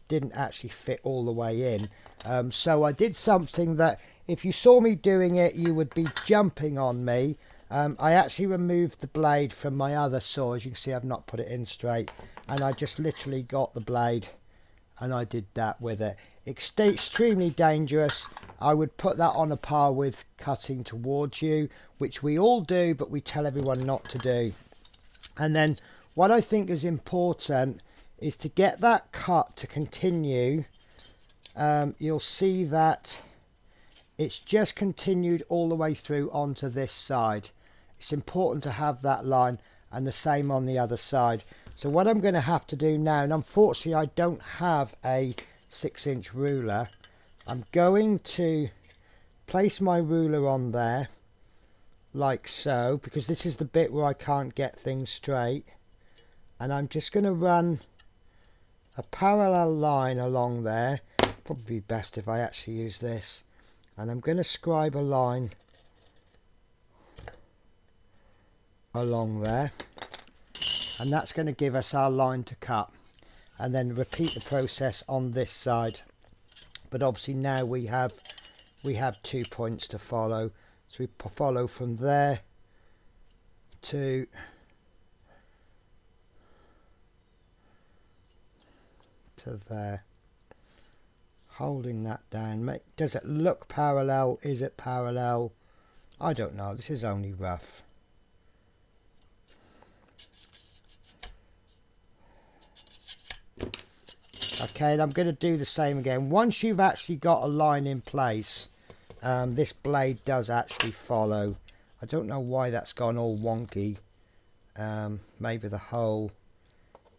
didn't actually fit all the way in. So I did something that if you saw me doing it, you would be jumping on me. I actually removed the blade from my other saw. As you can see, I've not put it in straight, and I just literally got the blade and I did that with it. Extremely dangerous. I would put that on a par with cutting towards you, which we all do, but we tell everyone not to do. And then what I think is important is to get that cut to continue. You'll see that it's just continued all the way through onto this side. It's important to have that line, and the same on the other side. So what I'm going to have to do now, and unfortunately I don't have a 6-inch ruler, I'm going to place my ruler on there like so, because this is the bit where I can't get things straight, and I'm just going to run a parallel line along there. Probably best if I actually use this, and I'm going to scribe a line along there, and that's going to give us our line to cut, and then repeat the process on this side. But obviously now we have 2 points to follow, so we follow from there to there, holding that down. Does it look parallel? Is it parallel? I don't know, this is only rough. Okay, and I'm going to do the same again. Once you've actually got a line in place, this blade does actually follow. I don't know why that's gone all wonky. Maybe the hole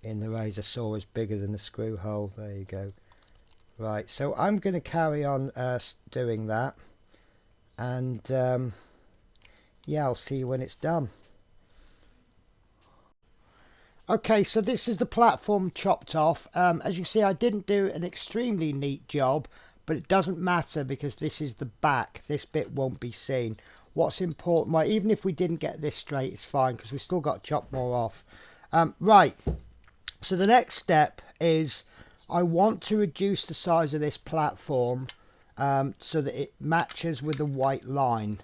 in the razor saw is bigger than the screw hole. There you go. Right, so I'm going to carry on doing that, and yeah, I'll see you when it's done. Okay, so this is the platform chopped off. As you see, I didn't do an extremely neat job, but it doesn't matter because this is the back. This bit won't be seen. What's important, well, even if we didn't get this straight, it's fine because we've still got to chop more off. Right, so the next step is I want to reduce the size of this platform so that it matches with the white line,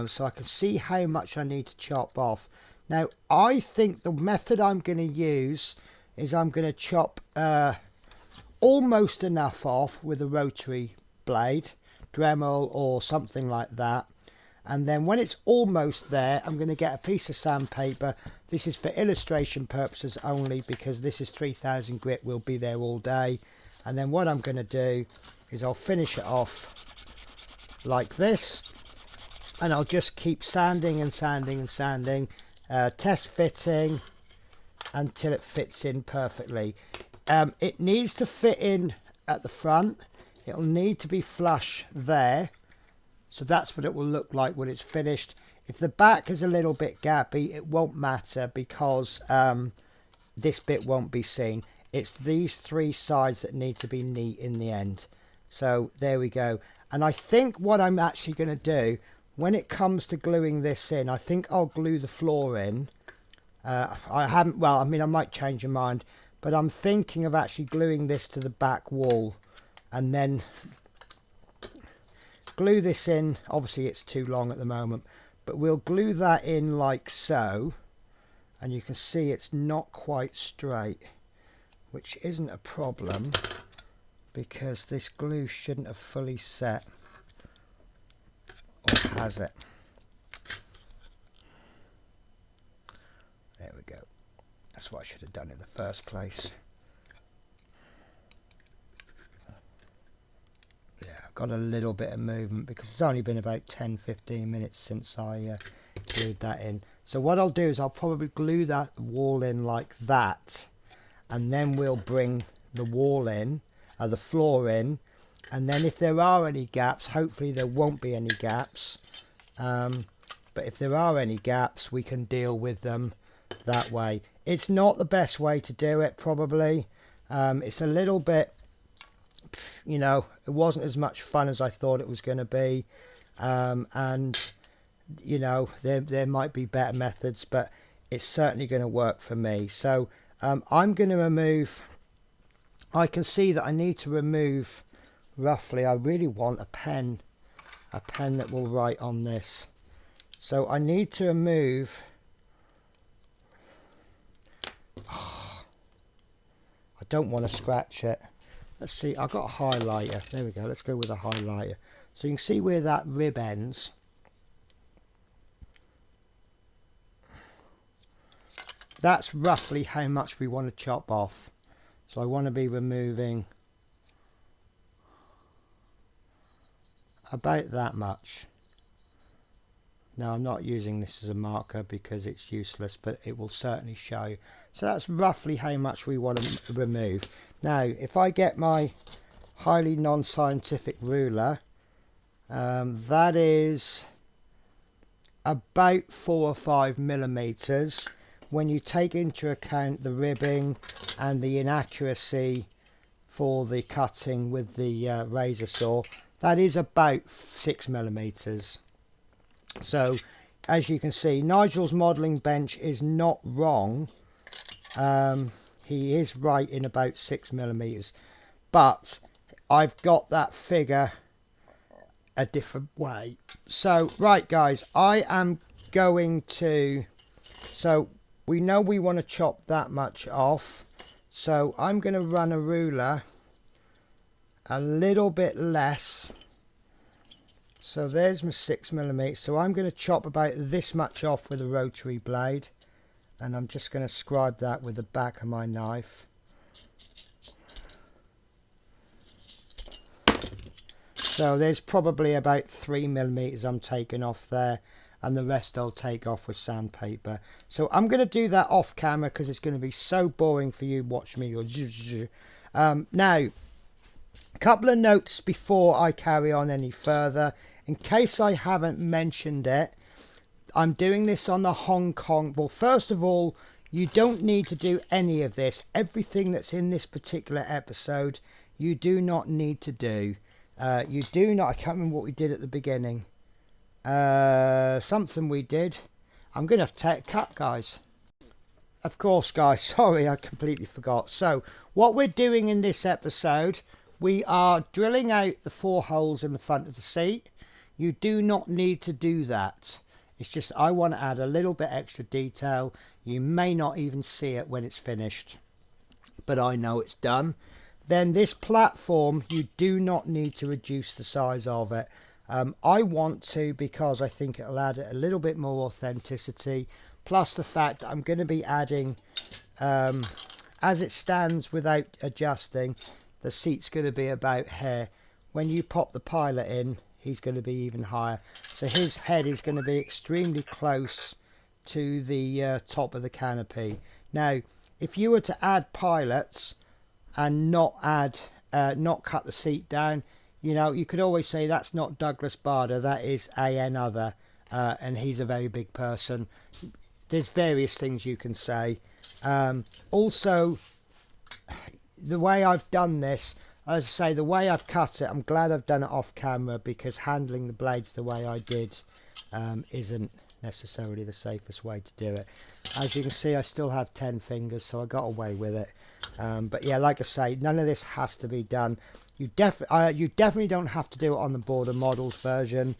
so I can see how much I need to chop off. Now, I think the method I'm going to use is I'm going to chop almost enough off with a rotary blade, Dremel or something like that. And then when it's almost there, I'm going to get a piece of sandpaper. This is for illustration purposes only, because this is 3000 grit, will be there all day. And then what I'm going to do is I'll finish it off like this, and I'll just keep sanding and sanding and sanding, test fitting until it fits in perfectly. It needs to fit in at the front. It'll need to be flush there. So that's what it will look like when it's finished. If the back is a little bit gappy, it won't matter, because this bit won't be seen. It's these three sides that need to be neat in the end. So there we go. And I think what I'm actually going to do, when it comes to gluing this in, I think I'll glue the floor in. I might change your mind, but I'm thinking of actually gluing this to the back wall and then glue this in. Obviously it's too long at the moment, but we'll glue that in like so, and you can see it's not quite straight, which isn't a problem because this glue shouldn't have fully set. Or has it? There we go. That's what I should have done in the first place. Got a little bit of movement because it's only been about 10-15 minutes since I glued that in. So what I'll do is I'll probably glue that wall in like that, and then we'll bring the wall in, the floor in, and then if there are any gaps, hopefully there won't be any gaps, but if there are any gaps we can deal with them that way. It's not the best way to do it probably. It's a little bit, you know, it wasn't as much fun as I thought it was going to be, and you know, there might be better methods, but it's certainly going to work for me. So I'm going to remove, I can see that I need to remove roughly, I really want a pen that will write on this, so I need to remove, I don't want to scratch it. Let's see, I've got a highlighter. There we go. Let's go with a highlighter. So you can see where that rib ends. That's roughly how much we want to chop off. So I want to be removing about that much. Now I'm not using this as a marker because it's useless, but it will certainly show you. So that's roughly how much we want to remove. Now if I get my highly non-scientific ruler, that is about 4 or 5 millimeters. When you take into account the ribbing and the inaccuracy for the cutting with the razor saw, that is about 6 millimeters. So as you can see, Nigel's modelling bench is not wrong. He is right in about 6 millimeters, but I've got that figure a different way. So right guys, I am going to, so we know we want to chop that much off, so I'm going to run a ruler a little bit less. So there's my 6 millimeters. So I'm going to chop about this much off with a rotary blade, and I'm just going to scribe that with the back of my knife. So there's probably about 3 millimeters I'm taking off there, and the rest I'll take off with sandpaper. So I'm going to do that off camera because it's going to be so boring for you watching me go now, a couple of notes before I carry on any further, in case I haven't mentioned it. I'm doing this on the Hong Kong. Well, first of all, you don't need to do any of this. Everything that's in this particular episode, you do not need to do. You do not, I can't remember what we did at the beginning. Something we did. I'm going to have to take a cut, guys. Of course, guys, sorry, I completely forgot. So, what we're doing in this episode, we are drilling out the 4 holes in the front of the seat. You do not need to do that. It's just I want to add a little bit extra detail. You may not even see it when it's finished, but I know it's done. Then this platform, you do not need to reduce the size of it. I want to, because I think it'll add a little bit more authenticity, plus the fact that I'm going to be adding, as it stands without adjusting, the seat's going to be about here. When you pop the pilot in, he's going to be even higher, so his head is going to be extremely close to the top of the canopy. Now if you were to add pilots and not cut the seat down, you know, you could always say that's not Douglas Bader, that is another, and he's a very big person. There's various things you can say. Also, the way I've done this, as I say, the way I've cut it, I'm glad I've done it off camera, because handling the blades the way I did isn't necessarily the safest way to do it. As you can see, I still have 10 fingers, so I got away with it. But yeah, like I say, none of this has to be done. You definitely don't have to do it on the Border Models version.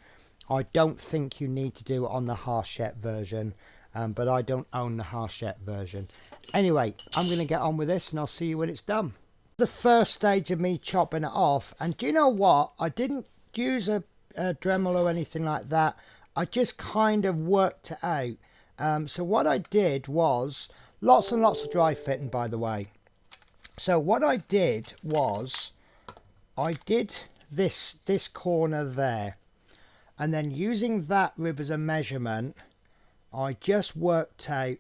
I don't think you need to do it on the Hachette version, but I don't own the Hachette version. Anyway, I'm going to get on with this, and I'll see you when it's done. The first stage of me chopping it off, and do you know what? I didn't use a Dremel or anything like that. I just kind of worked it out. So what I did was, lots and lots of dry fitting, by the way. So what I did was, I did this corner there, and then using that rib as a measurement, I just worked out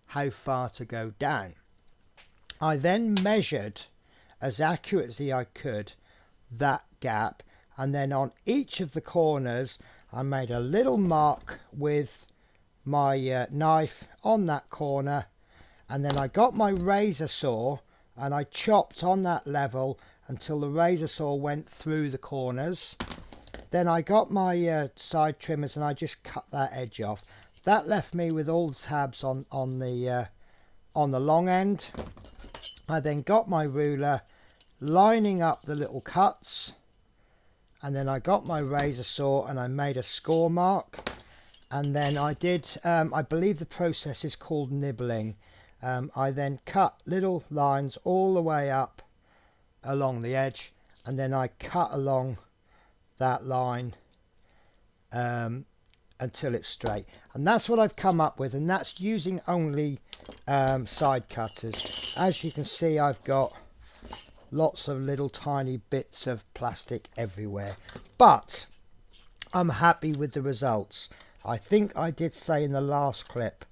how far to go down. I then measured as accurately as I could that gap, and then on each of the corners I made a little mark with my knife on that corner, and then I got my razor saw and I chopped on that level until the razor saw went through the corners. Then I got my side trimmers and I just cut that edge off. That left me with all the tabs on the long end. I then got my ruler, lining up the little cuts, and then I got my razor saw and I made a score mark, and then I did, I believe the process is called nibbling. I then cut little lines all the way up along the edge, and then I cut along that line until it's straight, and that's what I've come up with, and that's using only side cutters. As you can see, I've got lots of little tiny bits of plastic everywhere, but I'm happy with the results. I think I did say in the last clip,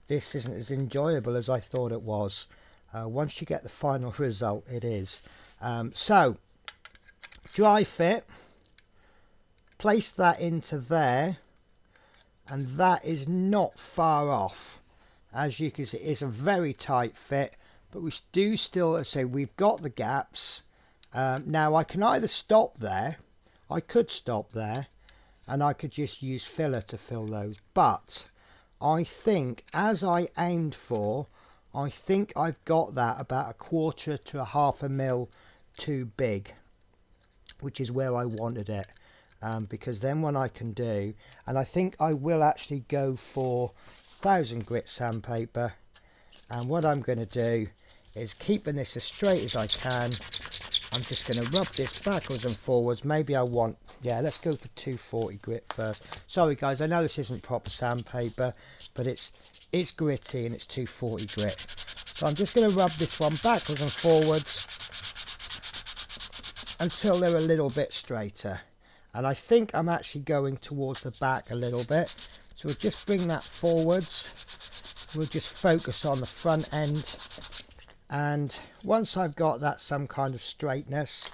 this isn't as enjoyable as I thought it was. Once you get the final result, it is. So, dry fit, place that into there, and that is not far off. As you can see, it's a very tight fit, but we do still say we've got the gaps. Now I can either stop there, I could stop there, and I could just use filler to fill those, but I think, as I aimed for, I think I've got that about 1/4 to 1/2 mil too big, which is where I wanted it. Because then what I can do, and I think I will actually go for 1000 grit sandpaper, and what I'm going to do is, keeping this as straight as I can, I'm just going to rub this backwards and forwards. Maybe I want, yeah, let's go for 240 grit first. Sorry guys, I know this isn't proper sandpaper, but it's gritty and it's 240 grit. So I'm just going to rub this one backwards and forwards until they're a little bit straighter. And I think I'm actually going towards the back a little bit. So we'll just bring that forwards. We'll just focus on the front end. And once I've got that some kind of straightness,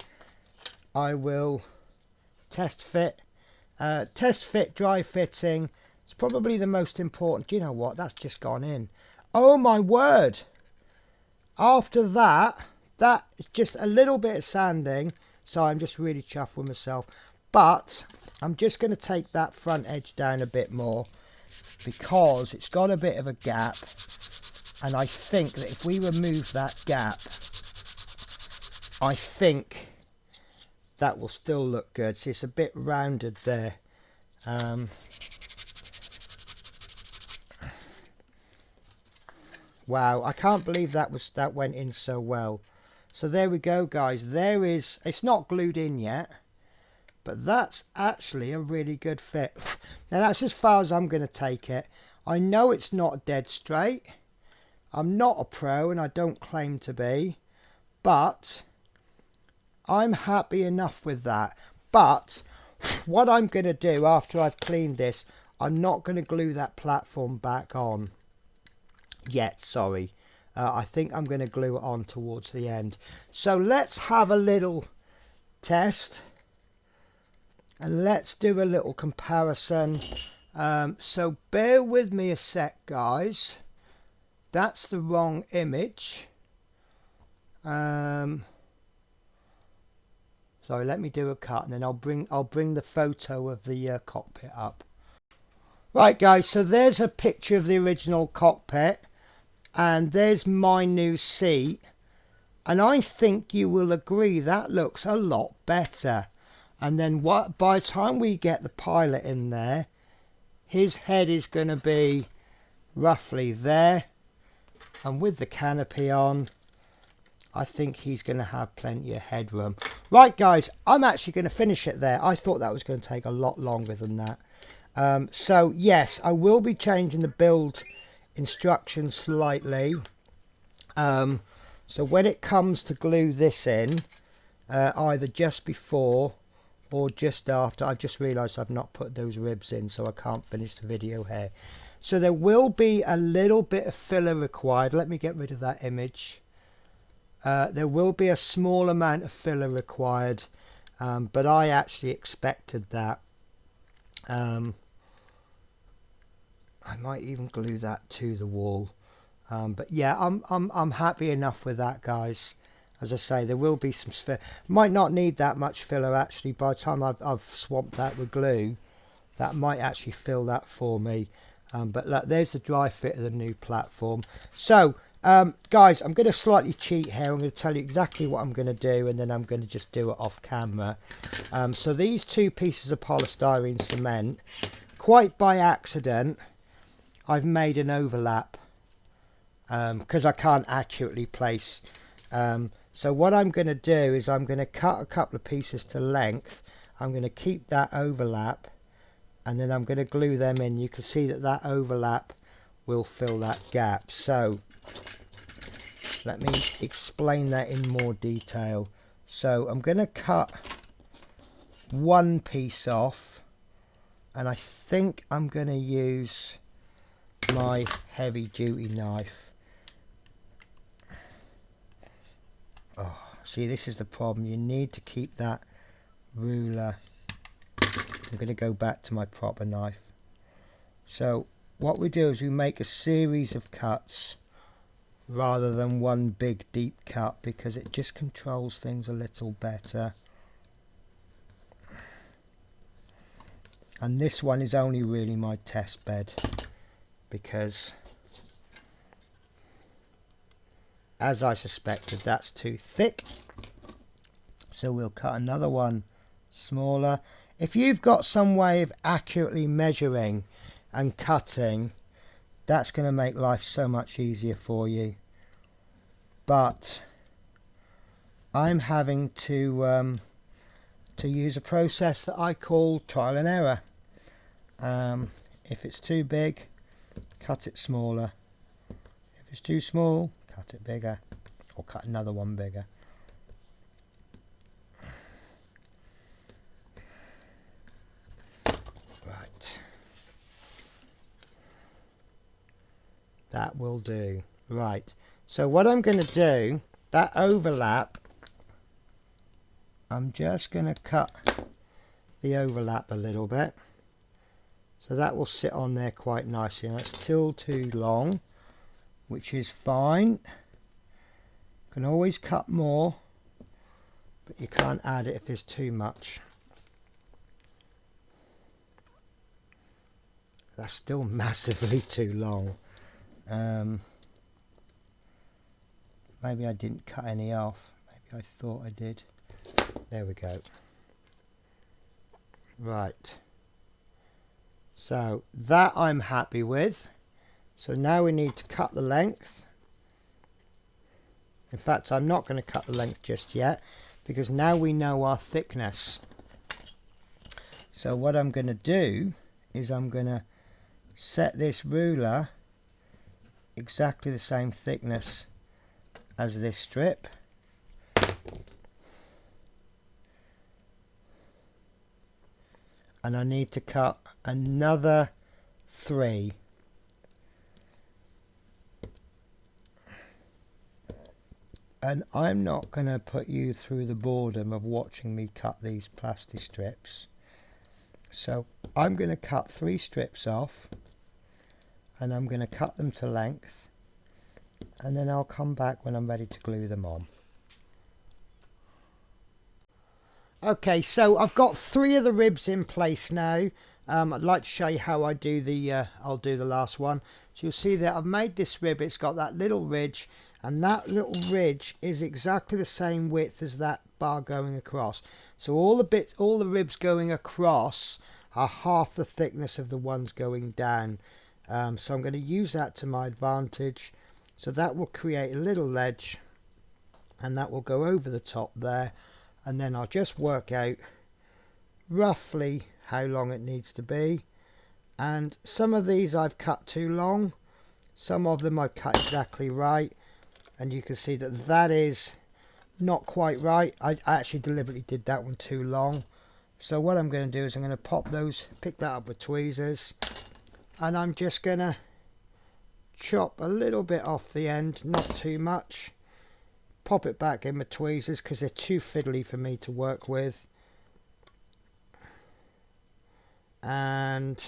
I will test fit. Test fit, dry fitting. It's probably the most important. Do you know what? That's just gone in. Oh my word. After that is just a little bit of sanding. So I'm just really chuffed with myself. But I'm just going to take that front edge down a bit more, because it's got a bit of a gap, and I think that if we remove that gap, I think that will still look good. See, it's a bit rounded there. Wow, I can't believe that went in so well. So there we go guys, it's not glued in yet, but that's actually a really good fit. Now that's as far as I'm going to take it. I know it's not dead straight. I'm not a pro and I don't claim to be, but I'm happy enough with that. But what I'm going to do after I've cleaned this, I'm not going to glue that platform back on yet, sorry. I think I'm going to glue it on towards the end. So let's have a little test and let's do a little comparison. So bear with me a sec, guys. That's the wrong image. Sorry, let me do a cut and then I'll bring the photo of the cockpit up. Right guys, so there's a picture of the original cockpit and there's my new seat, and I think you will agree that looks a lot better. And then by the time we get the pilot in there, his head is going to be roughly there, and with the canopy on, I think he's going to have plenty of headroom. Right guys, I'm actually going to finish it there. I thought that was going to take a lot longer than that. So yes, I will be changing the build instructions slightly. So when it comes to glue this in, either just before or just after, I've just realised I've not put those ribs in, so I can't finish the video here. So there will be a little bit of filler required. Let me get rid of that image. There will be a small amount of filler required, but I actually expected that. I might even glue that to the wall, but yeah, I'm happy enough with that, guys. As I say, there will be some filler. Might not need that much filler actually. By the time I've swamped that with glue, that might actually fill that for me. But look, there's the dry fit of the new platform. So guys, I'm going to slightly cheat here. I'm going to tell you exactly what I'm going to do, and then I'm going to just do it off camera. So these two pieces of polystyrene cement, quite by accident, I've made an overlap because I can't accurately place. So what I'm going to do is I'm going to cut a couple of pieces to length. I'm going to keep that overlap, and then I'm going to glue them in. You can see that that overlap will fill that gap. So let me explain that in more detail. So I'm going to cut one piece off, and I think I'm going to use my heavy duty knife. Oh, see, this is the problem. You need to keep that ruler. I'm going to go back to my proper knife. So what we do is we make a series of cuts rather than one big deep cut, because it just controls things a little better. And this one is only really my test bed, because as I suspected, that's too thick. So we'll cut another one smaller. If you've got some way of accurately measuring and cutting, that's going to make life so much easier for you. But I'm having to use a process that I call trial and error. If it's too big, cut it smaller. If it's too small, cut it bigger, or cut another one bigger. Right, that will do. Right, so what I'm going to do, that overlap, I'm just going to cut the overlap a little bit, so that will sit on there quite nicely. Now it's still too long, which is fine. Can always cut more, but you can't add it if there's too much. That's still massively too long. Maybe I didn't cut any off. Maybe I thought I did. There we go. Right. So that I'm happy with. So now we need to cut the length. In fact, I'm not going to cut the length just yet, because now we know our thickness. So what I'm going to do is I'm going to set this ruler exactly the same thickness as this strip. And I need to cut another 3. And I'm not going to put you through the boredom of watching me cut these plastic strips. So I'm going to cut 3 strips off, and I'm going to cut them to length, and then I'll come back when I'm ready to glue them on. Okay, so I've got 3 of the ribs in place now. I'd like to show you how I do the, I'll do the last one. So you'll see that I've made this rib, it's got that little ridge, and that little ridge is exactly the same width as that bar going across. So all the ribs going across are half the thickness of the ones going down. So I'm going to use that to my advantage. So that will create a little ledge, and that will go over the top there. And then I'll just work out roughly how long it needs to be. And some of these I've cut too long, some of them I've cut exactly right, and you can see that that is not quite right. I actually deliberately did that one too long. So what I'm going to do is I'm going to pop those, pick that up with tweezers, and I'm just going to chop a little bit off the end, not too much. Pop it back in with tweezers because they're too fiddly for me to work with. And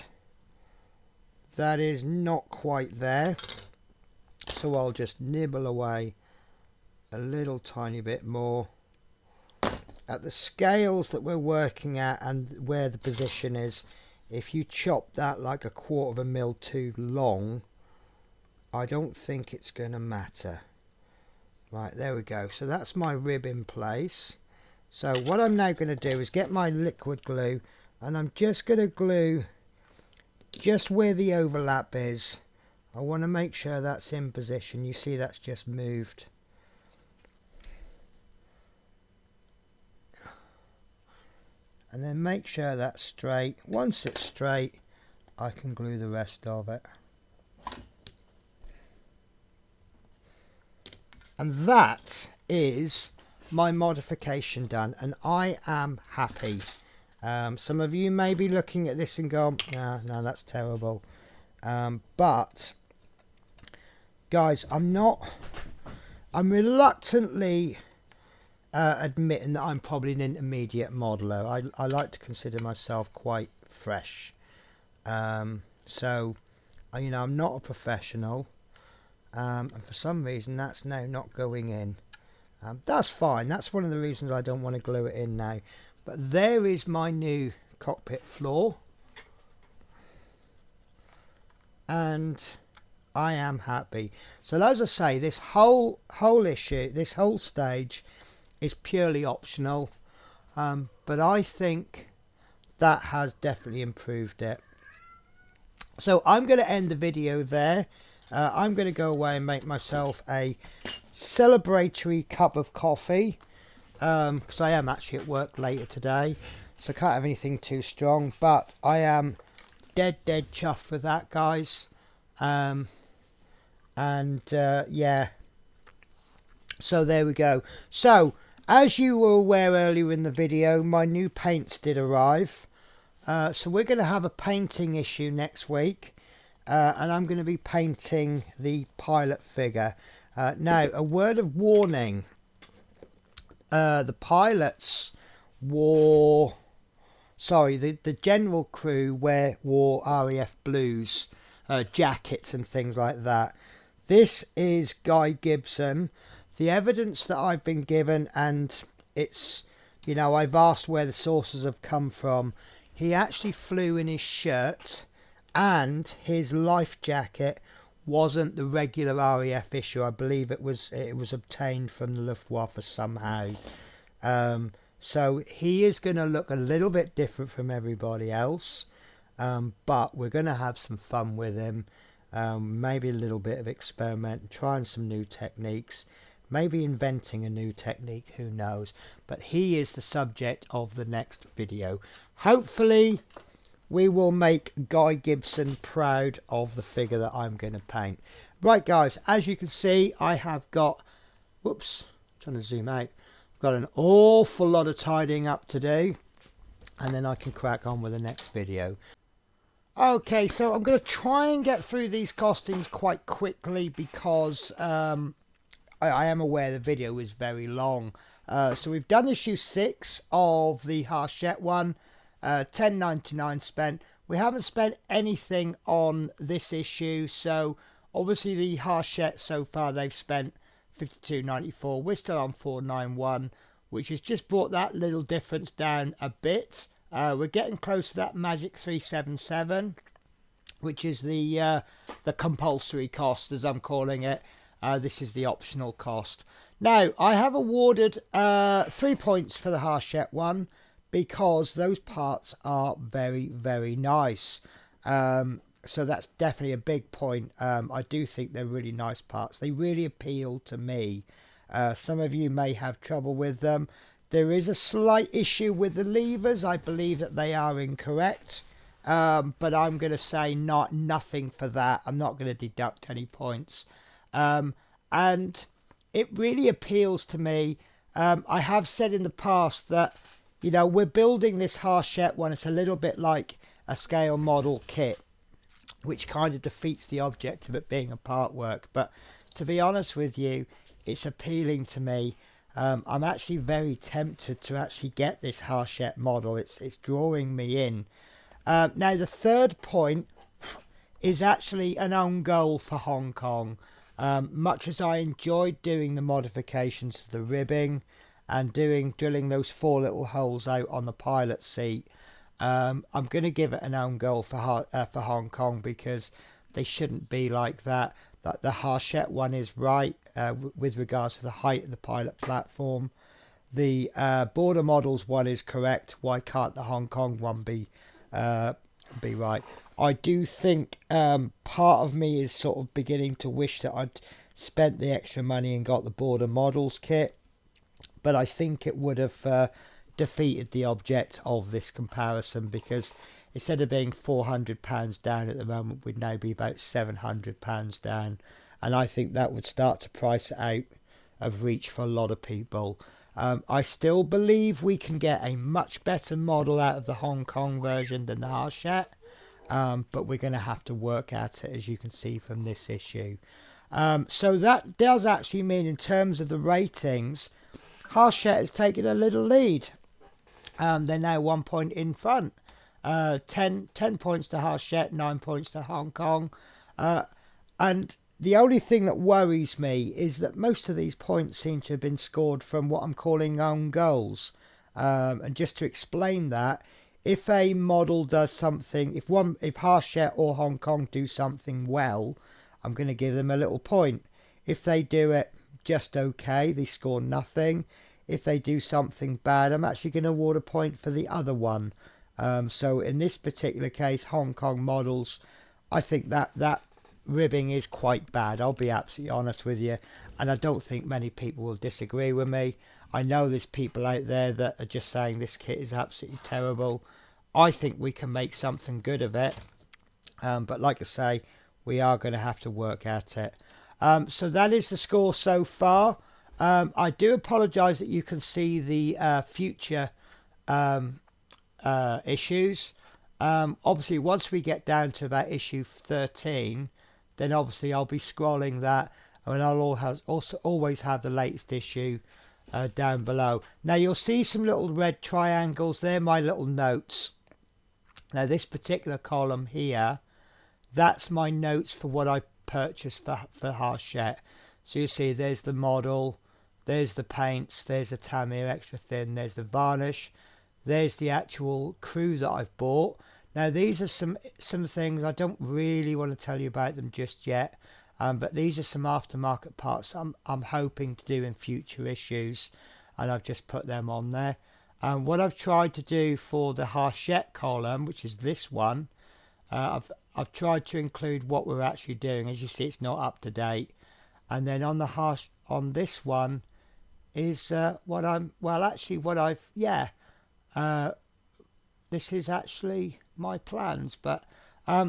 that is not quite there. So I'll just nibble away a little tiny bit more. At the scales that we're working at and where the position is, if you chop that like 1/4 mil too long, I don't think it's going to matter. Right, there we go. So that's my rib in place. So what I'm now going to do is get my liquid glue, and I'm just going to glue just where the overlap is. I want to make sure that's in position. You see that's just moved. And then make sure that's straight. Once it's straight, I can glue the rest of it. And that is my modification done, and I am happy. Some of you may be looking at this and go, no, that's terrible. But guys, I'm reluctantly admitting that I'm probably an intermediate modeler. I like to consider myself quite fresh. So, you know, I'm not a professional. And for some reason that's now not going in. That's fine. That's one of the reasons I don't want to glue it in now. But there is my new cockpit floor, and I am happy. So as I say, this whole issue, this whole stage is purely optional, but I think that has definitely improved it. So I'm going to end the video there. I'm going to go away and make myself a celebratory cup of coffee, because I am actually at work later today, so I can't have anything too strong, but I am dead chuffed with that, guys. Yeah, so there we go. So as you were aware earlier in the video, my new paints did arrive, so we're going to have a painting issue next week. And I'm going to be painting the pilot figure. Now, a word of warning. The pilots wore... Sorry, the general crew wore RAF blues, jackets and things like that. This is Guy Gibson. The evidence that I've been given, and it's, you know, I've asked where the sources have come from. He actually flew in his shirt, and his life jacket wasn't the regular RAF issue. I believe it was obtained from the Luftwaffe somehow. So he is going to look a little bit different from everybody else, but we're going to have some fun with him. Maybe a little bit of experiment, trying some new techniques, maybe inventing a new technique, who knows. But he is the subject of the next video. hopefully we will make Guy Gibson proud of the figure that I'm going to paint. Right guys, as you can see, I have got, whoops, I'm trying to zoom out, I've got an awful lot of tidying up to do, and then I can crack on with the next video. Okay, so I'm going to try and get through these costumes quite quickly because I am aware the video is very long. So we've done issue 6 of the Hachette one, $10.99 spent. We haven't spent anything on this issue, so obviously the Hachette so far they've spent $52.94. We're still on $4.91, which has just brought that little difference down a bit. We're getting close to that magic 377, which is the compulsory cost, as I'm calling it. This is the optional cost. Now, I have awarded 3 points for the Hachette one because those parts are very, very nice. So that's definitely a big point. I do think they're really nice parts. They really appeal to me. Some of you may have trouble with them. There is a slight issue with the levers. I believe that they are incorrect. But I'm going to say nothing for that. I'm not going to deduct any points. And it really appeals to me. I have said in the past that, you know, we're building this Hachette one. It's a little bit like a scale model kit, which kind of defeats the object of it being a part work. But to be honest with you, it's appealing to me. I'm actually very tempted to actually get this Hachette model. It's drawing me in. Now the third point is actually an own goal for Hong Kong. Much as I enjoyed doing the modifications to the ribbing and drilling those 4 little holes out on the pilot seat, I'm going to give it an own goal for Hong Kong because they shouldn't be like that. That the Hachette one is right with regards to the height of the pilot platform. The border models one is correct. Why can't the Hong Kong one be right? I do think part of me is sort of beginning to wish that I'd spent the extra money and got the border models kit, but I think it would have defeated the object of this comparison, because instead of being £400 down at the moment, we'd now be about £700 down, and I think that would start to price it out of reach for a lot of people. I still believe we can get a much better model out of the Hong Kong version than the Hachette, but we're going to have to work at it, as you can see from this issue. So that does actually mean, in terms of the ratings, Hachette has taken a little lead. They're now 1 point in front. 10 points to Hachette, 9 points to Hong Kong. And the only thing that worries me is that most of these points seem to have been scored from what I'm calling own goals. And just to explain that, if a model does something, if Hachette or Hong Kong do something well, I'm going to give them a little point. If they do it just okay, they score nothing. If they do something bad, I'm actually going to award a point for the other one. So in this particular case, Hong Kong models, I think that ribbing is quite bad. I'll be absolutely honest with you, and I don't think many people will disagree with me. I know there's people out there that are just saying this kit is absolutely terrible. I think we can make something good of it, but like I say, we are going to have to work at it. So that is the score so far. I do apologise that you can see the future issues. Obviously, once we get down to about issue 13, then obviously I'll be scrolling that, and I'll also always have the latest issue down below. Now you'll see some little red triangles. They're my little notes. Now this particular column here, that's my notes for what I purchased for Hachette. So you see there's the model, there's the paints, there's the Tamir extra thin, there's the varnish, there's the actual crew that I've bought. Now these are some things I don't really want to tell you about them just yet, but these are some aftermarket parts I'm hoping to do in future issues, and I've just put them on there. What I've tried to do for the Hachette column, which is this one, I've tried to include what we're actually doing. As you see, it's not up to date. And then on this one is what I've this is actually my plans. But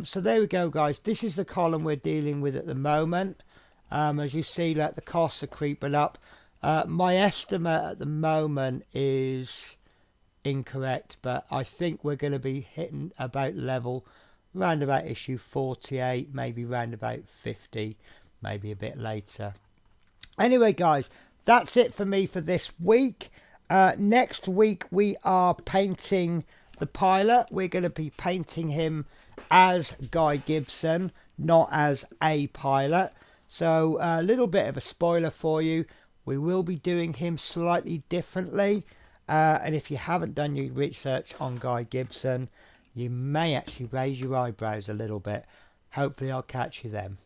so there we go, guys. This is the column we're dealing with at the moment. As you see, like, the costs are creeping up. My estimate at the moment is incorrect, but I think we're going to be hitting about level round about issue 48, maybe round about 50, maybe a bit later. Anyway, guys, that's it for me for this week. Next week we are painting the pilot. We're going to be painting him as Guy Gibson, not as a pilot. So a little bit of a spoiler for you. We will be doing him slightly differently. And if you haven't done your research on Guy Gibson, you may actually raise your eyebrows a little bit. Hopefully I'll catch you then.